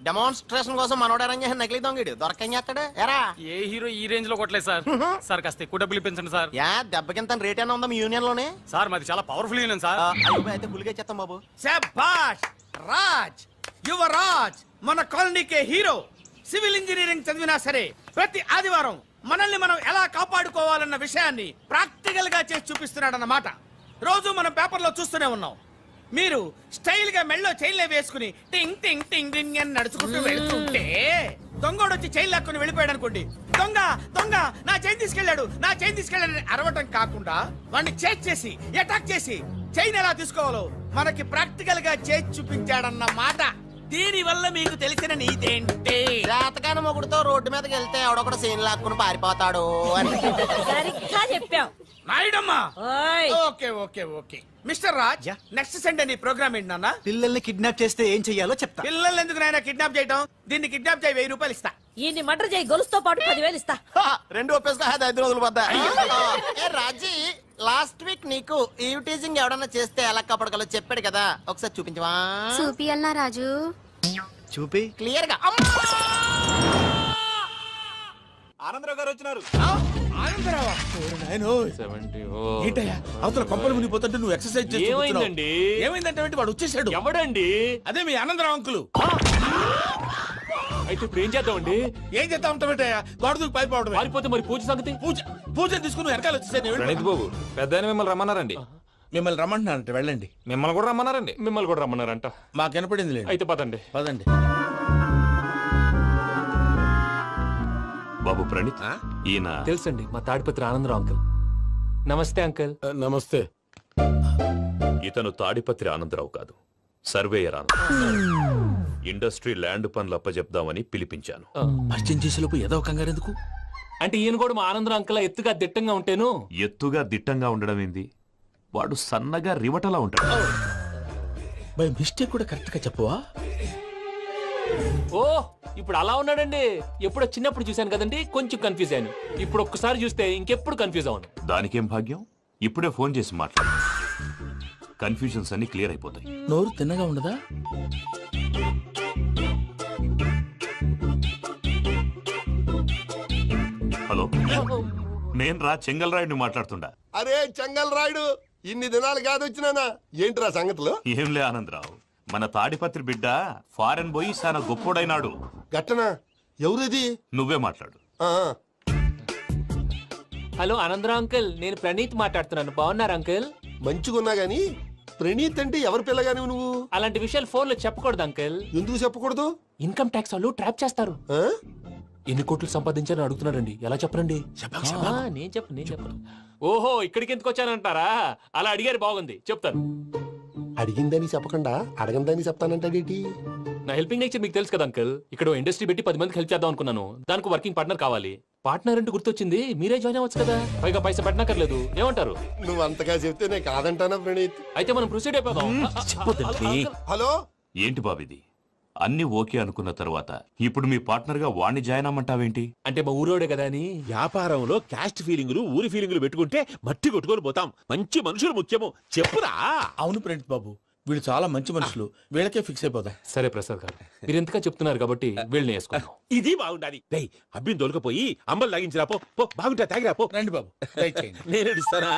డెమాన్స్ట్రేషన్ కోసం మనోడు అరేంజ్ చేసిన నకిలీ దొంగడు దొరకని చేస్తాడు ఎరా? ఏ హీరో ఈ రేంజ్ లో కొట్టలేదు సార్. సార్ కాస్త ఎక్కువ డబ్బులు ఇప్పించండి సార్. యా దెబ్బకింత రేట్ అయినా ఉందా మీ యూనియన్ లోనే? సార్ మాది చాలా పవర్ఫుల్ యూనియన్ సార్. అయితే గులిగా చేస్తాం బాబు. శభాష్ రాజ్, యువరాజ్, మన కాలనీకే హీరో. సివిల్ ఇంజనీరింగ్ చదివినా సరే ప్రతి ఆదివారం మనల్ని మనం ఎలా కాపాడుకోవాలన్న విషయాన్ని ప్రాక్టికల్ గా చేసి చూపిస్తున్నాడన్నమాట. రోజు మనం పేపర్లో చూస్తూనే ఉన్నాం. మీరు స్టైల్ గా మెళ్ళో చైన్లే వేసుకుని టింగ్ టింగ్ టింగ్ టింగ్ అని నడుచుకుంటూ వెళ్తుంటే దొంగోడు వచ్చి చైన్ లాక్కుని వెళ్ళిపోయాడు అనుకోండి. దొంగ దొంగ, నా చైన్ తీసుకెళ్లాడు, నా చైన్ తీసుకెళ్లాడని అరవటం కాకుండా వాడిని చేజ్ చేసి అటాక్ చేసి చైన్ ఎలా తీసుకోవాలో మనకి ప్రాక్టికల్ గా చేసి చూపించాడన్న మాట. దీని వల్ల మీకు తెలిసిన నీతేంటి? జాతకాన మొగుడుతో రోడ్డు మీదకి వెళ్తే ఎవడొకడు సీన్ లాక్కుని పారిపోతాడు అని. సరిగ్గా చెప్పావు నాయుడమ్మా. ఓయ్. Okay okay okay mister Raj, next Sunday నీ ప్రోగ్రామ్ ఏంటి నాన్న? పిల్లల్ని కిడ్నాప్ చేస్తే ఏం చెయ్యాలో చెప్తా. పిల్లల్ని ఎందుకు నాయన కిడ్నాప్ చేయటం? దీన్ని కిడ్నాప్ చేయి, 1000 రూపాయలు ఇస్తా. ఈ మటర్ చేయి, గొలుసుతో పాటు 10,000 ఇస్తా. రెండు ఒప్పేసుకో, 5 రోజులు పడ్డా. ఏ రాజీ, లాస్ట్ వీక్ నీకు ఈవ్ టీజింగ్ ఎవడన్నా చేస్తే ఎలా కాపాడగలో చెప్పాడు కదా, ఒకసారి చూపించవా? చూపియల్నా రాజు? చూపి. క్లియర్ గా. ఆనందరావు గారు వచ్చినారు. ఆనందరావా? ఏంటయ్యా అవతల కొంపలు మునిగిపోతుంటే నువ్వు ఎక్సర్సైజ్ చేస్తూ ఏమైందండి? ఏమైందంటే వాడు వచ్చేసాడు. ఎవడండి? అదే మీ ఆనందరావు అంకులు. అయితే ఇప్పుడు ఏం చేద్దామండి? ఏం చేస్తా ఉంటావేటయ్యా, గొడవకు పైపోవడం. పారిపోతే మరి పూజ సంగతి? పూజ తీసుకుని నువ్వు వెనకాల వచ్చేసాను. బాబు పెద్ద మిమ్మల్ని రమ్మన్నారండి. మిమ్మల్ని రమ్మంటున్నారంట, వెళ్ళండి. మిమ్మల్ని కూడా రమ్మన్నారండి. మిమ్మల్ని కూడా రమ్మన్నారంట. మాకు వినపడింది లేదు. అయితే పదండి. పదండి. బాబు ప్రణీత్, ఈయన తెలుసండి, మా తాడిపత్రి ఆనందరావు అంకుల్. నమస్తే అంకుల్. నమస్తే. ఇతను తాడిపత్రి ఆనందరావు కాదు, సర్వేయర్ ఆనందరావు. ఇండస్ట్రీ ల్యాండ్ పనులు అప్పచెప్దామని పిలిపించాను. పరిచయం చేసేలోపు ఏదో కంగారు ఎందుకు? అంటే ఈయన కూడా మా ఆనందరావు అంకుల్ ఎత్తుగా దిట్టంగా ఉంటేను. ఎత్తుగా దిట్టంగా ఉండడం ఏంది, వాడు సన్నగా రివటలా ఉంటాడు. బై మిస్టేక్ కూడా కరెక్ట్ గా చెప్పవా? ఓ ఇప్పుడు అలా ఉన్నాడండి. ఎప్పుడో చిన్నప్పుడు చూశాను కదండి, కొంచెం కన్ఫ్యూజ్ అయ్యాను. ఇప్పుడు ఒక్కసారి చూస్తే ఇంకెప్పుడు కన్ఫ్యూజ్ అవ్వను. దానికేం భాగ్యం, ఇప్పుడే ఫోన్ చేసి మాట్లాడు, కన్ఫ్యూజన్స్ అన్ని క్లియర్ అయిపోతాయి. నోరు తిన్నగా ఉండదా? హలో, నేను రా చెంగల్ రాయుడిని మాట్లాడుతుండా. అరే చెంగల్ రాయుడు, ఇన్ని దినాలు కాదు వచ్చినానా? ఏంట్రా సంగతులు? ఏంలే ఆనందరావు, మన తాడిపత్రి బిడ్డ ఫారెన్ పోయి చాలా గొప్పోడైనాడు. గట్టనా? ఎవరిది? నువ్వే మాట్లాడు. హలో ఆనందరావు అంకుల్, నేను ప్రణీత్ మాట్లాడుతున్నాను. బాగున్నారు అంకుల్? మంచిగున్నా గాని ప్రణీత్ అంటే ఎవరి పిల్లగాని నువ్వు? అలాంటి విషయాలు ఫోన్ లో చెప్పకూడదు అంకుల్. ఎందుకు చెప్పకూడదు? ఇన్కమ్ ట్యాక్స్ వాళ్ళు ట్రాప్ చేస్తారు. ఎన్ని కోట్లు సంపాదించాలని అడుగుతున్నారండి, ఎలా చెప్పరండి? నేను చెప్పను. ఓహో, ఇక్కడికి ఎందుకు వచ్చానంటారా? అలా అడిగారు, బాగుంది, చెప్తాను. అడిగిందని చెప్పకుండా అడగందని చెప్తానంటాడేటి? నా హెల్పింగ్ నేచర్ మీకు తెలుసు కదా అంకుల్. ఇక్కడ ఇండస్ట్రీ పెట్టి 10 మందికి హెల్ప్ చేద్దాం అనుకున్నాను. దానికి వర్కింగ్ పార్ట్నర్ కావాలి. పార్ట్నర్ అంటే గుర్తొచ్చింది, మీరే జాయిన్ అవ్వచ్చు కదా, పైగా పైసా పెట్టనక్కర్లేదు. ఏమంటారు? నువ్వు అంతగా చెప్తే నేను కాదంటానా ప్రణీత్? అయితే మనం ప్రొసీడ్ అయిపోదాం. హలో, ఏంటి బాబిది? అన్ని ఓకే అనుకున్న తర్వాత ఇప్పుడు మీ పార్ట్నర్ గా వాణ్ణి జాయిన్ అమ్మంటావేంటి? అంటే మా ఊరోడే కదా అని. వ్యాపారంలో క్యాస్ట్ ఫీలింగులు ఊరి ఫీలింగులు పెట్టుకుంటే మట్టి కొట్టుకొని పోతాం. మంచి మనుషులు ముఖ్యము, చెప్పురా. అవును ప్రణీత్ బాబు, వీళ్ళు చాలా మంచి మనుషులు, వీళ్ళకే ఫిక్స్ అయిపోదాం. సరే ప్రసాద్ గారు, మీరు ఎంతగా చెప్తున్నారు కాబట్టి వీళ్ళని వేసుకుందాం. ఇది బాగుండాలి. అబ్బిని దొలకపోయి అంబలు లాగించిరా పో. బాగుంటా తాగిరా పో. రండి బాబు, నేను ఇస్తానా?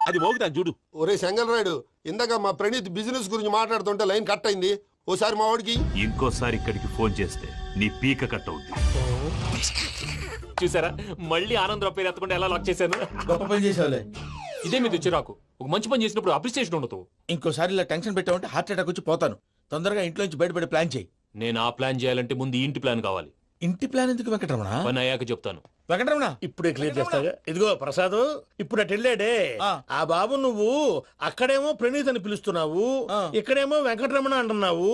అది మోగుతాను చూడు. ఒరే చెంగల్ రాయుడు, ఇందాక మా ప్రణీత్ బిజినెస్ గురించి మాట్లాడుతుంటే లైన్ కట్ అయింది. ఓసారి మా వాడికి ఇంకోసారి ఇక్కడికి ఫోన్ చేస్తే నీ పీక కట్ అవుద్ది. చూసారా, మళ్ళీ ఆనందరావు పేరు ఎత్తకుండా ఎలా లాక్ చేశాను. గొప్ప పని చేసేవాళ్ళే. ఇదే మీద చిరాకు. ఒక మంచి పని చేసినప్పుడు అప్రిసియేషన్ ఉండదు. ఇంకోసారి ఇలా టెన్షన్ పెట్టామంటే హార్ట్ అటాక్ వచ్చి పోతాను. తొందరగా ఇంట్లో నుంచి బయటపడే ప్లాన్ చేయి. నేను ఆ ప్లాన్ చేయాలంటే ముందు ఈ ఇంటి ప్లాన్ కావాలి. ఇంటి ప్లాన్ ఎందుకు వెంకటరమణ? పని అయ్యాక చెప్తాను. వెంకటరమణ ఇప్పుడే క్లియర్ చేస్తాగా. ఇదిగో ప్రసాద్, ఇప్పుడు అటు వెళ్ళాడే ఆ బాబు, నువ్వు అక్కడేమో ప్రణీత్ అని పిలుస్తున్నావు, ఇక్కడేమో వెంకటరమణ అంటున్నావు.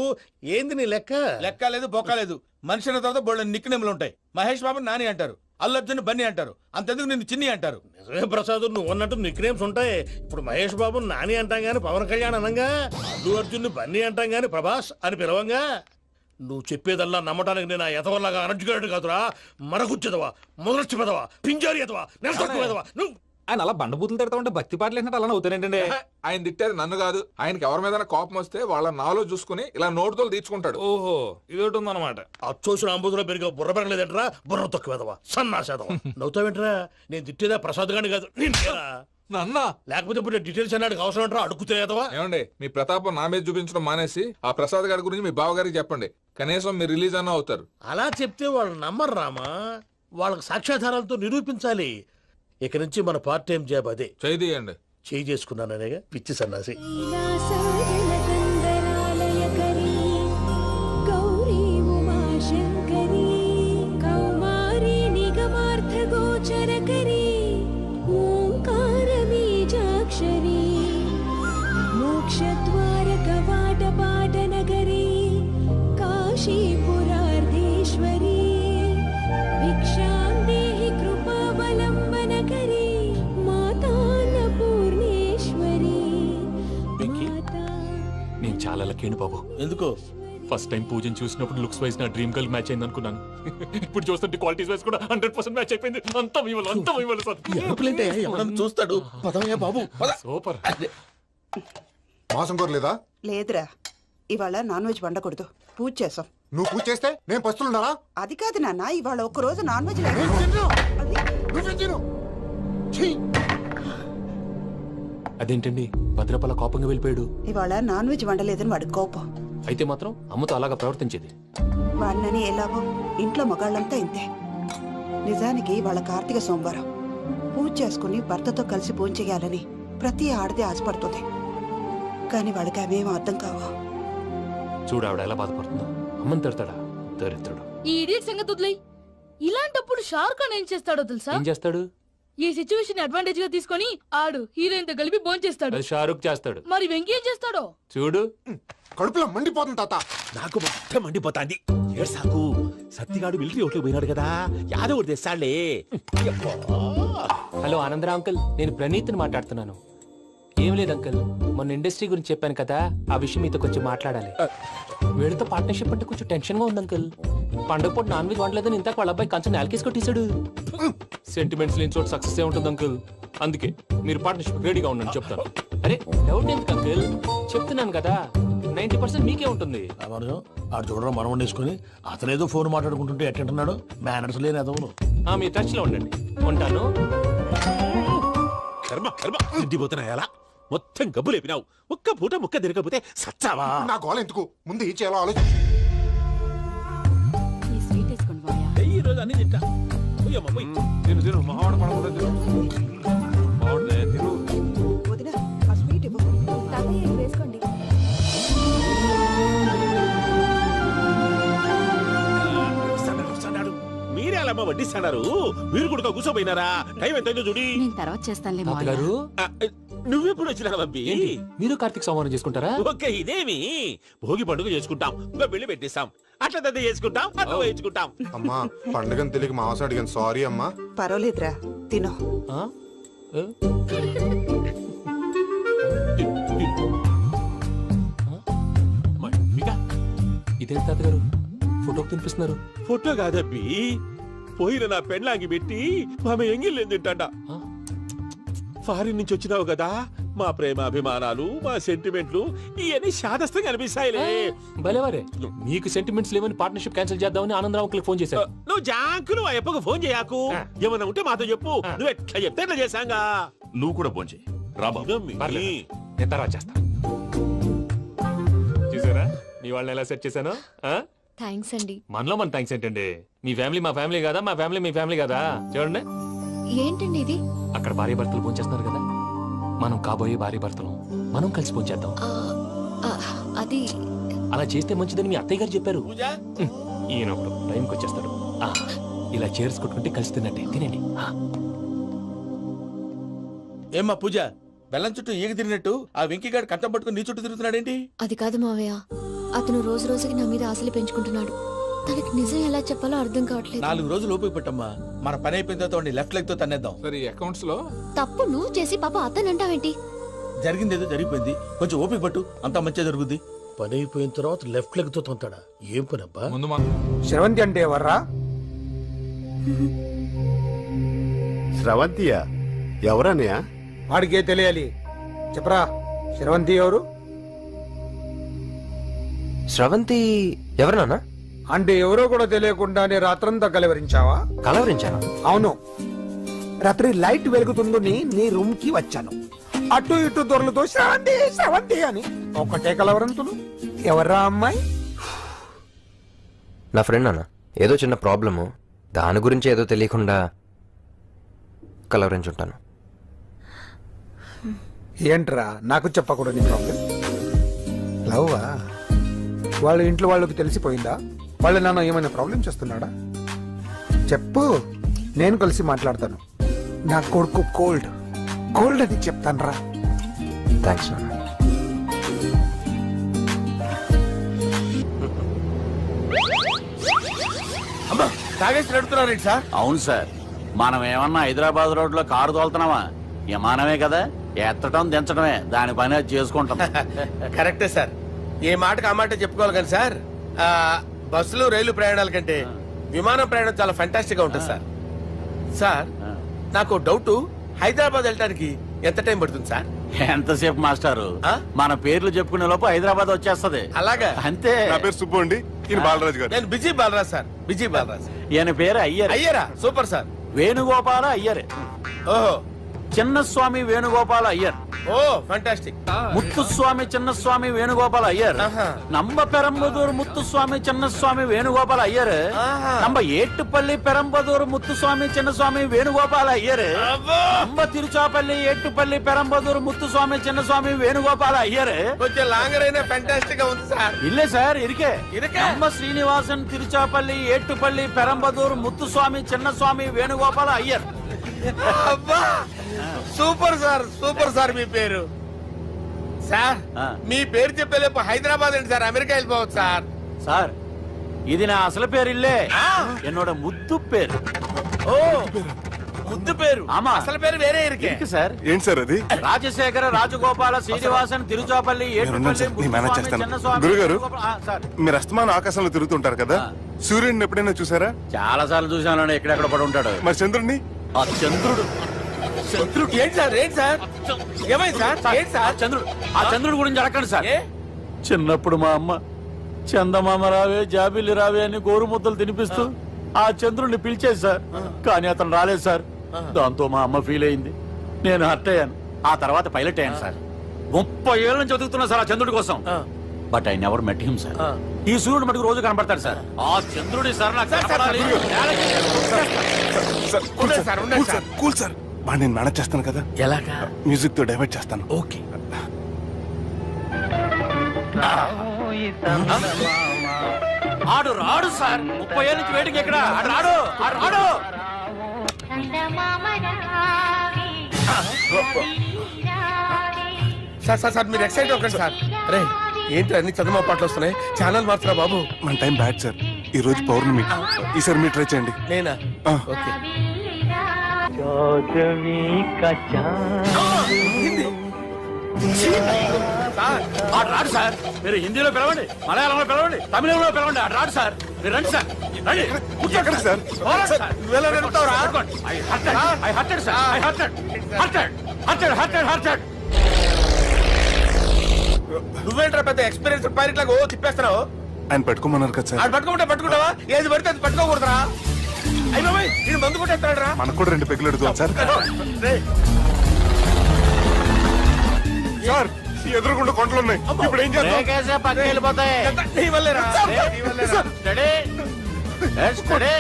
ఏంది నీ లెక్క? లెక్క లేదు, బొక్క లేదు. మనిషి అన్న తర్వాత బోళ్ళ నిక్నెములు ఉంటాయి. మహేష్ బాబు నాని అంటారు, అల్లు అర్జున్ బన్నీ అంటారు, అంతెందుకు నిన్ను చిన్ని అంటారు. నిజమే ప్రసాద్, నువ్వు అన్నట్టు నిక్నేమ్స్ ఉంటాయి. ఇప్పుడు మహేష్ బాబు నాని అంటాం గాని పవన్ కళ్యాణ్ అనంగా, అల్లు అర్జున్ బన్నీ అంటాం గాని ప్రభాస్ అని పిలవంగా. నువ్వు చెప్పేదల్లా నమ్మటానికి నేను ఎతవల్లాగా అనర్జుకేటెడ్ కాదురా. మరగుచ్చదవా, మొదలచ్చి పెదవా, పింజారి ఎదవా, నెలసొక్కుదవా నువ్వు. ఆయన అలా బండబూతులు తిడతా ఉంటే భక్తి పాటలు ఏంటంటే అలా అవుతానంటే. ఆయన తిట్టేది నన్ను కాదు, ఆయనకి ఎవరి మీద కోపం వస్తే వాళ్ళ నాలో చూసుకుని ఇలా నోటుతో తీర్చుకుంటాడు. ఓహో, ఇదొకటి ఉందన్నమాట. అచ్చోసిన అంబుధులో పెరిగే బుర్ర పెరగలేదంటరా, బుర్ర తొక్కువేదవా, సన్నాసేదవా. నవ్వుతావేంటరా? నేను తిట్టేదా ప్రసాద్ గాని కాదు, నన్నా. లేకపోతే ఇప్పుడు డీటెయిల్స్ అన్నాడు అవసరం అంటారా? అడుగుతాయేదవా. ఏమండి, మీ ప్రతాపం నా మీద చూపించడం మానేసి ఆ ప్రసాద్ గారి గురించి మీ బావగారికి చెప్పండి. కనీసం మీరు రిలీజ్ అన్న అవుతారు. అలా చెప్తే వాళ్ళు నమ్మరు రామా. వాళ్ళకి సాక్ష్యాధారాలతో నిరూపించాలి. ఇక నుంచి మన పార్ట్ టైం జాబ్ అదే. చేయండి. చేయి చేసుకున్నాననేగా పిచ్చి సన్నాసి. నేను చాలా లక్కీని బాబు. ఎందుకో? ఫస్ట్ టైం పూజను చూసినప్పుడు లుక్స్ వైజ్ నా డ్రీమ్ గర్ల్ మ్యాచ్ అయింది అనుకున్నాను. ఇప్పుడు చూస్తుంటే క్వాలిటీస్ వైజ్ కూడా 100% మ్యాచ్ అయిపోయింది. అంతా ఇవ్వాలి సార్. చూస్తాడు. పదవయ్యా బాబు, సూపర్. మాసం కోరలేదా? లేదురా, ఇవాళ నాన్ వెజ్ వండకూడదు, పూజ చేసాం. నువ్వు పూజ చేస్తే నేను పస్తులున్నారా? అది కాదు నాన్న, ఇవాళ ఒక్కరోజు నాన్ వెజ్ అదేంటండి, భద్రపల కోపంగా వెళ్ళిపోయాడు. ఇవాళ నాన్ వెజ్ వండలేదని వాడి కోపం. అయితే మాత్రం అమ్మతో అలాగా ప్రవర్తించేది. వాడినని ఎలాగో ఇంట్లో మగాళ్ళంతా ఇంతే. నిజానికి వాళ్ళ కార్తీక సోమవారం పూజ చేసుకుని భర్తతో కలిసి పూజ చేయాలని ప్రతి ఆడది ఆశపడుతుంది. కానీ వాడికి అవేం అర్థం కావా. చూడు ఆవిడ ఎలా బాధపడుతుందో. అమ్మని తిడతాడా దరిద్రుడు. ఈ ఇడియట్ సంగతి వదిలేయ్. ఇలాంటప్పుడు షారుఖ్ ఖాన్ ఏం చేస్తాడో తెలుసా? ఏం చేస్తాడు? ఈ సిచ్యువేషన్ అడ్వాంటేజ్ గా తీసుకొని ఆడు హీరోయిన్ తో కలిపి బోన్ చేస్తాడు. అది షారుఖ్ చేస్తాడు. మరి వెంకీ ఏం చేస్తాడో చూడు. కడుపులో మండిపోతుంది తాత. నాకు మొత్తం మండిపోతాంది. సాకు సత్తిగాడు మిలిటరీ ఓట్లు పోయినాడు కదా, యాదవ్ తెస్తాడులే. హలో ఆనందరా అంకుల్, నేను ప్రణీత్ని మాట్లాడుతున్నాను. ఏం లేదు అంకుల్, మొన్న ఇండస్ట్రీ గురించి చెప్పాను కదా, ఆ విషయం మీతో కొంచెం మాట్లాడాలి. వీళ్ళతో పార్ట్నర్షిప్ అంటే కొంచెం టెన్షన్ గా ఉంది అంకుల్. పండుగ పూట నాన్ వెజ్ వండలేదని ఇంతకు వాళ్ళ అబ్బాయి కంచెం నేలకేసి కొట్టేశాడు. సెంటిమెంట్స్ లేని చోట సక్సెస్ ఏ ఉంటుంది అంకుల్. అందుకే మీరు పార్ట్నర్షిప్ రెడీగా ఉండండి చెప్తాను. అరే డౌట్ ఎందుకు అంకుల్, చెప్తున్నాను కదా, 90% మీకే ఉంటుంది. ఆడు చూడడం మనం వండేసుకుని అతనేదో ఫోన్ మాట్లాడుకుంటుంటే ఎట్టంటున్నాడు. మేనర్స్ లేని అదవును. మీ టచ్ లో ఉండండి. ఉంటాను. కర్మ కర్మ తిండిపోతున్నాయలా మొత్తం గబ్బు లేపినావు. ఒక్క పూట ముక్క తిరగకపోతే సచ్చావా? నా గోల ఎందుకు, ముందు ఈ చేయాలో ఆలోచించు. ఈ రోజు అన్ని తింటా. తిను మహావాడ పడకుండా తిను. వదినా, ఆ స్వీట్ ఇవ్వు. వేసుకోండి. మీరే అలా వడ్డిస్తాడారు. మీరు కూడా కూర్చోపోయినారా? టైం ఎంతైందో చూడి. తర్వాత చేస్తానులే తాతగారు నువ్వెప్పుడు వచ్చినావబ్బి? ఏంటి మీరు కార్తీక్ సంహారం చేసుకుంటారా? ఓకే, ఇదేమి భోగి పండుగ చేసుకుంటాం, ఇంకా పెళ్లి పెట్టేస్తాం, అట్లా దద్ద చేసుకుంటాం, అట్లా వేయించుకుంటాం. అమ్మా పండుగని తెలియక మాంసం అడిగాను, సారీ అమ్మా. పర్వాలేదురా తినో. ఆ? ఏ? ఇదేంటి తాతగారు ఫోటోకి తినిపిస్తున్నారు? ఫోటో కాదబ్బి, పోయిన నా పెళ్ళాంగి పెట్టి ఆమె ఎంగిల్లేం తింటాడ. ఫారిన్ నుంచి వచ్చినావు కదా, మా ప్రేమ అభిమానాలు, మా సెంటిమెంట్లు ఇవన్నీ శాదస్తంగా అనిపిస్తాయిలే. భలేవారే, మీకు సెంటిమెంట్స్ లేవని పార్ట్నర్షిప్ క్యాన్సిల్ చేద్దామని ఆనందరావు అంకుల్ ఫోన్ చేశారు. నువ్వు జాంకు నువ్వు అయ్యప్పకు ఫోన్ చేయకు, ఏమన్నా ఉంటే మాతో చెప్పు, నువ్వు ఎట్లా చెప్తే ఎట్లా చేశాంగా. నువ్వు కూడా ఫోన్ చేయి రాబా. పర్లేదు, నేను తర్వాత చేస్తా. చూసారా మీ వాళ్ళని ఎలా సెట్ చేశాను? థ్యాంక్స్ అండి. మనలో మన థ్యాంక్స్ ఏంటండి, మీ ఫ్యామిలీ మా ఫ్యామిలీ కదా, మా ఫ్యామిలీ మీ ఫ్యామిలీ కదా. చూడండి ఏంటండి ఇది? అక్కడ భార్య భర్తలు భోంచేస్తున్నారు కదా, మనం కాబోయే భార్య భర్తలు మనం కలిసి భోంచేద్దాం. అది అలా చేస్తే మంచిదని మీ అత్తయ్య గారు చెప్పారు. ఈయన ఒకడు టైంకి వచ్చేస్తాడు. ఇలా చేర్స్ కొట్టుకుంటే కలిసి తిన్నట్టే, తినండి. ఏమ్మా పూజ, బెల్లం చుట్టూ ఈగ తిరిగినట్టు ఆ వెంకీగాడు కట్టం పట్టుకుని నీ చుట్టూ తిరుగుతున్నాడేంటి? అది కాదు మావయ్య, అతను రోజు రోజుకి నా మీద ఆశలు పెంచుకుంటున్నాడు. తనకి నిజం ఎలా చెప్పాలో అర్థం కావట్లేదు. 4 రోజులు ఓపిక పట్టమ్మా, మన పని అయిపోయిన తర్వాత లెఫ్ట్ లెగ్ తో తన్నేద్దాం. సరే అకౌంట్స్ లో తప్పు నువ్వు చేసి పాప అతను అంటావేంటి? జరిగింది ఏదో జరిగిపోయింది, కొంచెం ఓపిక పట్టు, అంతా మంచిగా జరుగుద్ది. పని అయిపోయిన తర్వాత లెఫ్ట్ లెగ్ తో తొంతాడా? ఏం పని అబ్బా? ముందు మా శ్రవంతి అంటే ఎవర్రా? స్రవంతియా? ఎవరన్నయ్యా? వాడికే తెలియాలి, చెప్పరా. శ్రవంతి ఎవరు? స్రవంతి ఎవరన్నా? అంటే ఎవరో కూడా తెలియకుండానే రాత్రంతా కలవరించావా? కలవరించాను. అవును, రాత్రి లైట్ వెలుగుతుందని నీ రూమ్ కి వచ్చాను. అటు ఇటు దొరలతో శ్రవంతి శ్రవంతి అని ఒకటే కలవరంతులు. ఎవర్రా అమ్మాయి? నా ఫ్రెండ్ అన్న, ఏదో చిన్న ప్రాబ్లము, దాని గురించి ఏదో తెలియకుండా కలవరించుంటాను. ఏంట్రా నాకు చెప్పకూడదు నీ ప్రాబ్లం? లవ్వా? వాళ్ళ ఇంట్లో వాళ్ళకి తెలిసిపోయిందా? వాళ్ళ నాన్న ఏమైనా ప్రాబ్లం చేస్తున్నాడా? చెప్పు, నేను కలిసి మాట్లాడతాను. నా కొడుకు కోల్డ్ కోల్డ్ అని చెప్తాను రా. థ్యాంక్స్ నాన్న. అమ్మా, తాగేసి నడుతున్నారేంటి సార్? అవును సార్, మనం ఏమన్నా హైదరాబాద్ రోడ్ లో కారు తోలుతున్నావా? విమానమే కదా, ఎత్తడం దించడమే, దాని పని అది చేసుకుంటాం. కరెక్టే సార్, ఏ మాటకు ఆ మాట చెప్పుకోవాలి కానీ సార్, బస్సులు రైలు ప్రయాణాల కంటే విమానం ప్రయాణం చాలా ఫంటాస్టిక్ గా ఉంటుంది సార్. సార్ నాకు డౌట్, హైదరాబాద్ వెళ్ళడానికి ఎంత టైం పడుతుంది సార్? ఎంతసేపు మాస్టారు, మన పేర్లు చెప్పుకునే లోపు హైదరాబాద్ వచ్చేస్తది. అలాగా? అంతే. నా పేరు సుబ్బు అండి, ఈయన బాలరాజు గారు. నేను busy Balaraj sir, busy Balaraj. ఈయన పేరు అయ్యర్. అయ్యరా? Super sir. వేణుగోపాల అయ్యర్. ఓహో, చిన్నస్వామి వేణుగోపాల అయ్యర్. Oh fantastic. ముత్తుస్వామి చిన్నస్వామి వేణుగోపాల అయ్యర్. நம்ம பெரம்பதூர் முத்துசுவாமி சின்னசுவாமி வேணுகோபால ஐயர். நம்ம ஏட்டுப்பள்ளி பெரம்பதூர் முத்துசுவாமி சின்னசுவாமி வேணுகோபால ஐயர். நம்ம திருச்சாப்பள்ளி ஏட்டுப்பள்ளி பெரம்பதூர் முத்துசுவாமி சின்னசுவாமி வேணுகோபால ஐயர். కొంచెం లాంగర్ అయినా ఫంటాస్టిక్ గా ఉంది సార్. இல்ல சார், இருக்கே. நம்ம ஸ்ரீனிவாசன் திருச்சாப்பள்ளி ஏட்டுப்பள்ளி பெரம்பதூர் முத்துசுவாமி சின்னசுவாమి వేణుగోపాల ஐயர். అబ్బా, సూపర్ సార్, సూపర్ సార్. మీ పేరు సార్, మీ పేరు చెప్పేలేపు హైదరాబాద్ అండి సార్, అమెరికా వెళ్ళిపోవచ్చు సార్. సార్, ఇది నా అసలు పేరు ఇల్లే, என்னோட ముద్దు పేరు. ఓ, ముద్దు పేరు. ఆమా, అసలు పేరు వేరే ఇరికే సార్. ఏంటి సార్ అది? రాజశేఖర రాజగోపాల శ్రీనివాసన్ తిరుచాపల్లి గురుగారు, మీరు అస్తమానం ఆకాశంలో తిరుగుతుంటారు కదా, సూర్యుడిని ఎప్పుడైనా చూసారా? చాలా సార్లు చూసాను, ఎక్కడెక్కడ పడి ఉంటాడు. మరి చంద్రుడిని? ఆ చంద్రుడు. చంద్రుడు ఏంటి సార్? ఏంటి సార్? ఏమైంది సార్? ఏంటి సార్? చంద్రుడు. ఆ చంద్రుడు గురించి అడగండి సార్. చిన్నప్పుడు మా అమ్మ చందమామ రావే జాబిల్లి రావే అని గోరుముద్దలు తినిపిస్తూ ఆ చంద్రుడిని పిలిచేది సార్, కానీ అతను రాలేదు సార్. దాంతో మా అమ్మ ఫీల్ అయింది, నేను హర్ట్ అయ్యాను. ఆ తర్వాత పైలట్ అయ్యాను సార్. 30 ఏళ్ళ నుంచి చదువుతున్నా సార్ ఆ చంద్రుడి కోసం. But I never met him sir. ఈ సూర్యుడు మటుకు రోజు కనబడతాడు సార్. ఆ చంద్రుడి సార్ నాకు కూల్ సార్, బాగా నేను మేనేజ్ చేస్తాను కదా. ఎలాగా? మ్యూజిక్ తో డైవర్ట్ చేస్తాను. ఓకే. ఆడు రాడు సార్, 30 ఏళ్ళ నుంచి వేటికి ఎక్కడ ఆడు రాడు. ఆడు రాడు. సార్ సార్ సార్ మీరు ఎక్సైట్ అవ్వకండి సార్. అరే ఏంటి అన్ని చదువు పాటలు వస్తున్నాయి, ఛానల్ మారుతున్నా బాబు. మన టైం బ్యాడ్ సార్, ఈ రోజు పౌర్ణమి, ఈసారి మీరు ట్రై చేయండి. నేనా? ఓకే. రాడు సార్, మీరు హిందీలో పిలవండి, మలయాళంలో పిలవండి, తమిళంలో పిలవండి, అటు రాడు సార్. మీరు రండి సార్, రండి. ఎక్కడ సార్? నువ్వెలా నడుపుతావురా? నువ్వేంట్రా పెద్ద ఎక్స్పీరియన్స్ పైరెట్ లాగా ఓ తిప్పేస్తున్నావు? ఆయన పెట్టుకోమన్నారు కదా సార్. అది పట్టుకుంటే పట్టుకుంటావా? ఏది పడితే అది పట్టుకోకూడదురా? అయ్యి బాబాయ్ ఇది మందు కొట్టేస్తాడు రా. మనకు కూడా 2 పెగ్గులు అడుగుతాం సార్. సార్ ఎదురుకుండా కొండలు ఉన్నాయి, ఇప్పుడు ఏం చేస్తాం? పక్కకి వెళ్ళిపోతాయి. నీ వల్లేరా? నీ వల్లేరా? Steady. Yes, steady.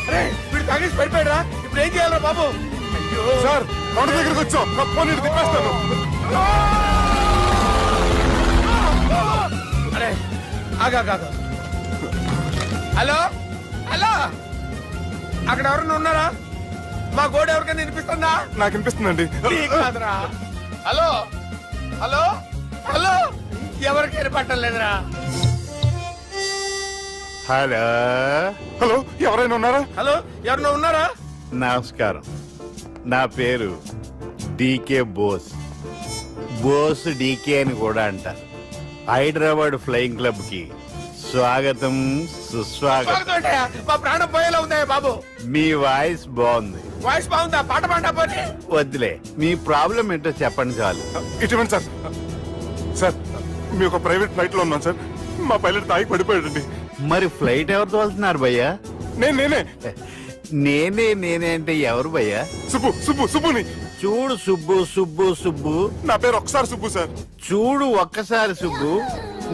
అరే వీడు తాగేసి పడిపోయాడు రా. ఇప్పుడు ఏం చేయాలరా బాబు? అయ్యో సార్ కొండ దగ్గరికి వచ్చాం, పోనీ తిప్పేస్తాను. అరే ఆగా. హలో హలో, అక్కడ ఎవరన్నా ఉన్నారా? మా గోడ ఎవరికైనా వినిపిస్తుందా? నాకు వినిపిస్తుందండి. నీకు కాదురా. హలో హలో హలో, ఎవరికి వినపట్టలేదురా. హలో హలో, ఎవరైనా ఉన్నారా? హలో ఎవరన్నా ఉన్నారా? నమస్కారం, నా పేరు డీకే బోస్. బోస్ డీకే అని కూడా అంటారు. హైదరాబాద్ ఫ్లయింగ్ క్లబ్ కి స్వాగతం సుస్వాగతం. మా ప్రాణం పోయేలా ఉందా బాబు? మీ వాయిస్ బాగుంది. వాయిస్ బాగుందా? పాట పాడా పోనీ. వద్దులే, మీ ప్రాబ్లం ఏంటో చెప్పండి చాలు. ఇటువంటి సార్, సార్ మీ ఒక ప్రైవేట్ ఫ్లైట్ లో ఉన్నాం సార్, మా పైలట్ తాగి పడిపోయాడండి. మరి ఫ్లైట్ ఎవరు తోలుతున్నారు భయ్యా? నేనే నేనే అంటే ఎవరు భయ్యా? సుబ్బుని. చూడు సుబ్బు, నా పేరు ఒకసారి సుబ్బు సార్. చూడు ఒక్కసారి సుబ్బు,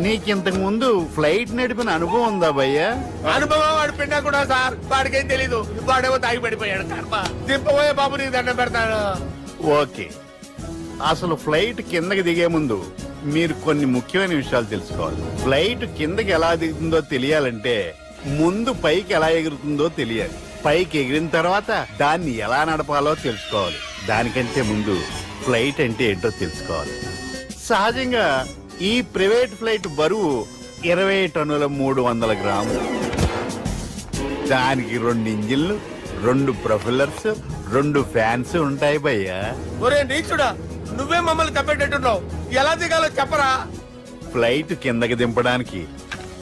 నీకింతకు ముందు ఫ్లైట్ నడిపిన అనుభవం ఉందా భయ్యా? అనుభవం వాడు పిండా కూడా సార్, వాడికేం తెలీదు. వాడేమో తాగి పడిపోయాడు. కర్మ దింపబోయే బాబు నీకు దండం పెడతాడు. ఓకే, అసలు ఫ్లైట్ కిందకి దిగే ముందు మీరు కొన్ని ముఖ్యమైన విషయాలు తెలుసుకోవాలి. ఫ్లైట్ కిందకి ఎలా దిగుతుందో తెలియాలంటే ముందు పైకి ఎలా ఎగురుతుందో తెలియాలి. పైకి ఎగిరిన తర్వాత దాన్ని ఎలా నడపాలో తెలుసుకోవాలి. దానికంటే ముందు ఫ్లైట్ అంటే ఏంటో తెలుసుకోవాలి. సహజంగా ఈ ప్రైవేట్ ఫ్లైట్ బరువు 20 టన్నుల 300 గ్రాములు. దానికి 2 ఇంజిన్లు, 2 ప్రొఫెల్లర్స్, 2 ఫ్యాన్స్ ఉంటాయి భయ్యా. ఒరే నీచుడా, నువ్వే మమ్మల్ని తప్పేటట్టున్నావు. ఎలా దిగాలో చెప్పరా? ఫ్లైట్ కిందకి దింపడానికి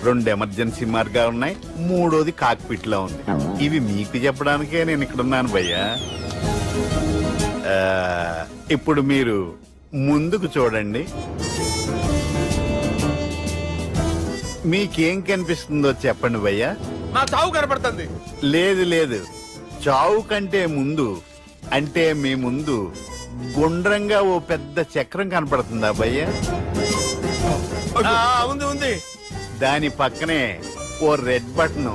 2 ఎమర్జెన్సీ మార్గాలు ఉన్నాయి, 3వది కాక్పిట్ లో ఉంది. ఇవి మీకు చెప్పడానికే నేను ఇక్కడ ఉన్నాను భయ్యా. ఇప్పుడు మీరు ముందుకు చూడండి. మీకేం కనిపిస్తుందో చెప్పండి భయ్యా. మా చావు కనపడుతుంది. లేదు, చావు కంటే ముందు, అంటే మీ ముందు గుండ్రంగా ఓ పెద్ద చక్రం కనపడుతుందా భయ్యా? ఉంది. దాని పక్కనే ఓ రెడ్ బటన్.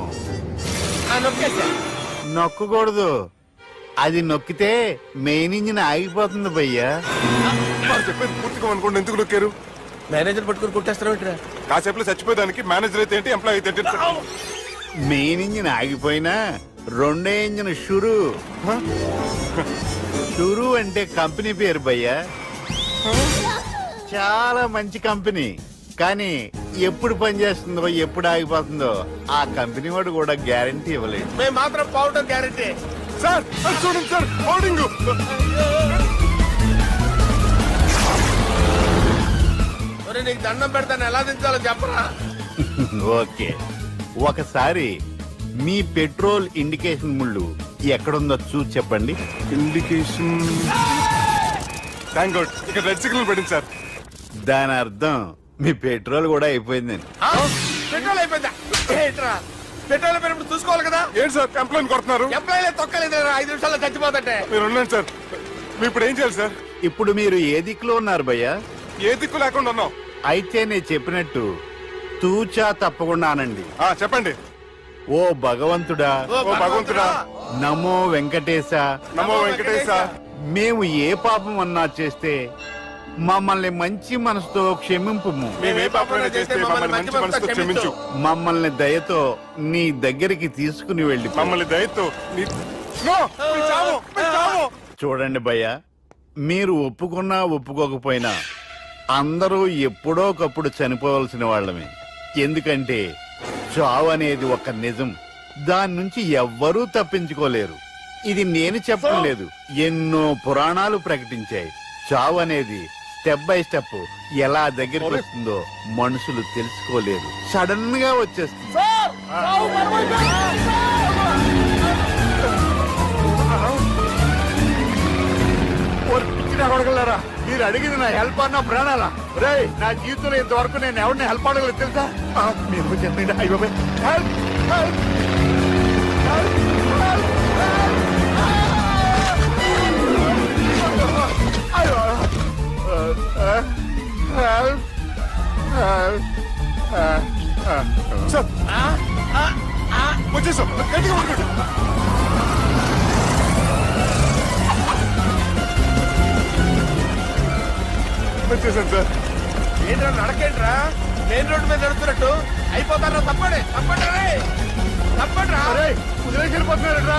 నొక్కకూడదు, అది నొక్కితే మెయిన్ ఇంజిన్ ఆగిపోతుంది భయ్యా. చెప్పేది పూర్తిగా అనుకోండి, ఎందుకు నొక్కారు? మేనేజర్ పట్టుకుని కుట్టేస్తారా? కాసేపులో చచ్చిపోయేదానికి మేనేజర్ అయితే ఏంటి, ఎంప్లాయీ అయితే ఏంటి? మెయిన్ ఇంజిన్ ఆగిపోయినా 2వ ఇంజిన్ షురు అంటే కంపెనీ పేరు భయ్యా. చాలా మంచి కంపెనీ, కానీ ఎప్పుడు పనిచేస్తుందో ఎప్పుడు ఆగిపోతుందో ఆ కంపెనీ వాడు కూడా గ్యారంటీ ఇవ్వలేదు. మేము మాత్రం పౌడర్ గ్యారంటీ. సార్ చూడండి సార్, హోర్డింగ్. నీకు దండం పెడతాను, ఎలా దించాలో చెప్పరా? ఓకే, ఒకసారి మీ పెట్రోల్ ఇండికేషన్ ముళ్ళు ఎక్కడుందో చూసి చెప్పండి. ఇండికేషన్, థాంక్ గాడ్, ఇక్కడ రెడ్ సిగ్నల్ పడింది సార్. దాని అర్థం మీ పెట్రోల్ కూడా అయిపోయిందని. పెట్రోల్ అయిపోయిందా? పెట్రోల్ అయిపోయినప్పుడు చూసుకోవాలి కదా. ఏంటి సార్ కంప్లైంట్ కొడుతున్నారు? ఎంప్లాయీలే తొక్కలేదు, 5 నిమిషాల్లో చచ్చిపోతుంటే. మీరు ఉండండి సార్, మీరు ఇప్పుడు ఏం చేయాలి సార్? ఇప్పుడు మీరు ఏ దిక్కులో ఉన్నారు భయ్యా? ఏ దిక్కు లేకుండా ఉన్నాం. అయితే నేను చెప్పినట్టు తూచా తప్పకుండా అనండి. చెప్పండి. ఓ భగవంతుడా, ఓ భగవంతుడా, నమో వెంకటేశ, నమో వెంకటేశ. మేము ఏ పాపం అన్నా చేస్తే మమ్మల్ని మంచి మనసుతో క్షమింపు. మేమే పాపమైనా చేస్తే మమ్మల్ని మంచి మనసుతో క్షమించు. మమ్మల్ని దయతో నీ దగ్గరికి తీసుకుని వెళ్ళి మమ్మల్ని దయతో చూడండి భయ్య, మీరు ఒప్పుకున్నా ఒప్పుకోకపోయినా అందరూ ఎప్పుడో ఒకప్పుడు చనిపోవలసిన వాళ్ళమే. ఎందుకంటే చావు అనేది ఒక నిజం, దాని నుంచి ఎవ్వరూ తప్పించుకోలేరు. ఇది నేను చెప్పడం లేదు, ఎన్నో పురాణాలు ప్రకటించాయి. చావు అనేది స్టెప్ బై స్టెప్ ఎలా దగ్గరికి వస్తుందో మనుషులు తెలుసుకోలేరు, సడన్ గా వచ్చేస్తుంది. అడగలరా, మీరు అడిగింది నా హెల్ప్ అన్న ప్రాణాలా? రే, నా జీవితంలో ఇంతవరకు నేను ఎవరిని హెల్ప్ అడగలేదు తెలుసా? మీరు చెప్పండి. అయ్యో హెల్ప్ హెల్ప్ వచ్చేసాం. గట్టిగా పట్టుకోండి. వచ్చేసాను సార్. ఏంట్రా నడకేంట్రా? మెయిన్ రోడ్డు మీద నడుస్తున్నట్టు అయిపోతారా? తప్పండి తప్పండి రే, తప్పండి రా. వదిలేసి వెళ్ళిపోతున్నారా?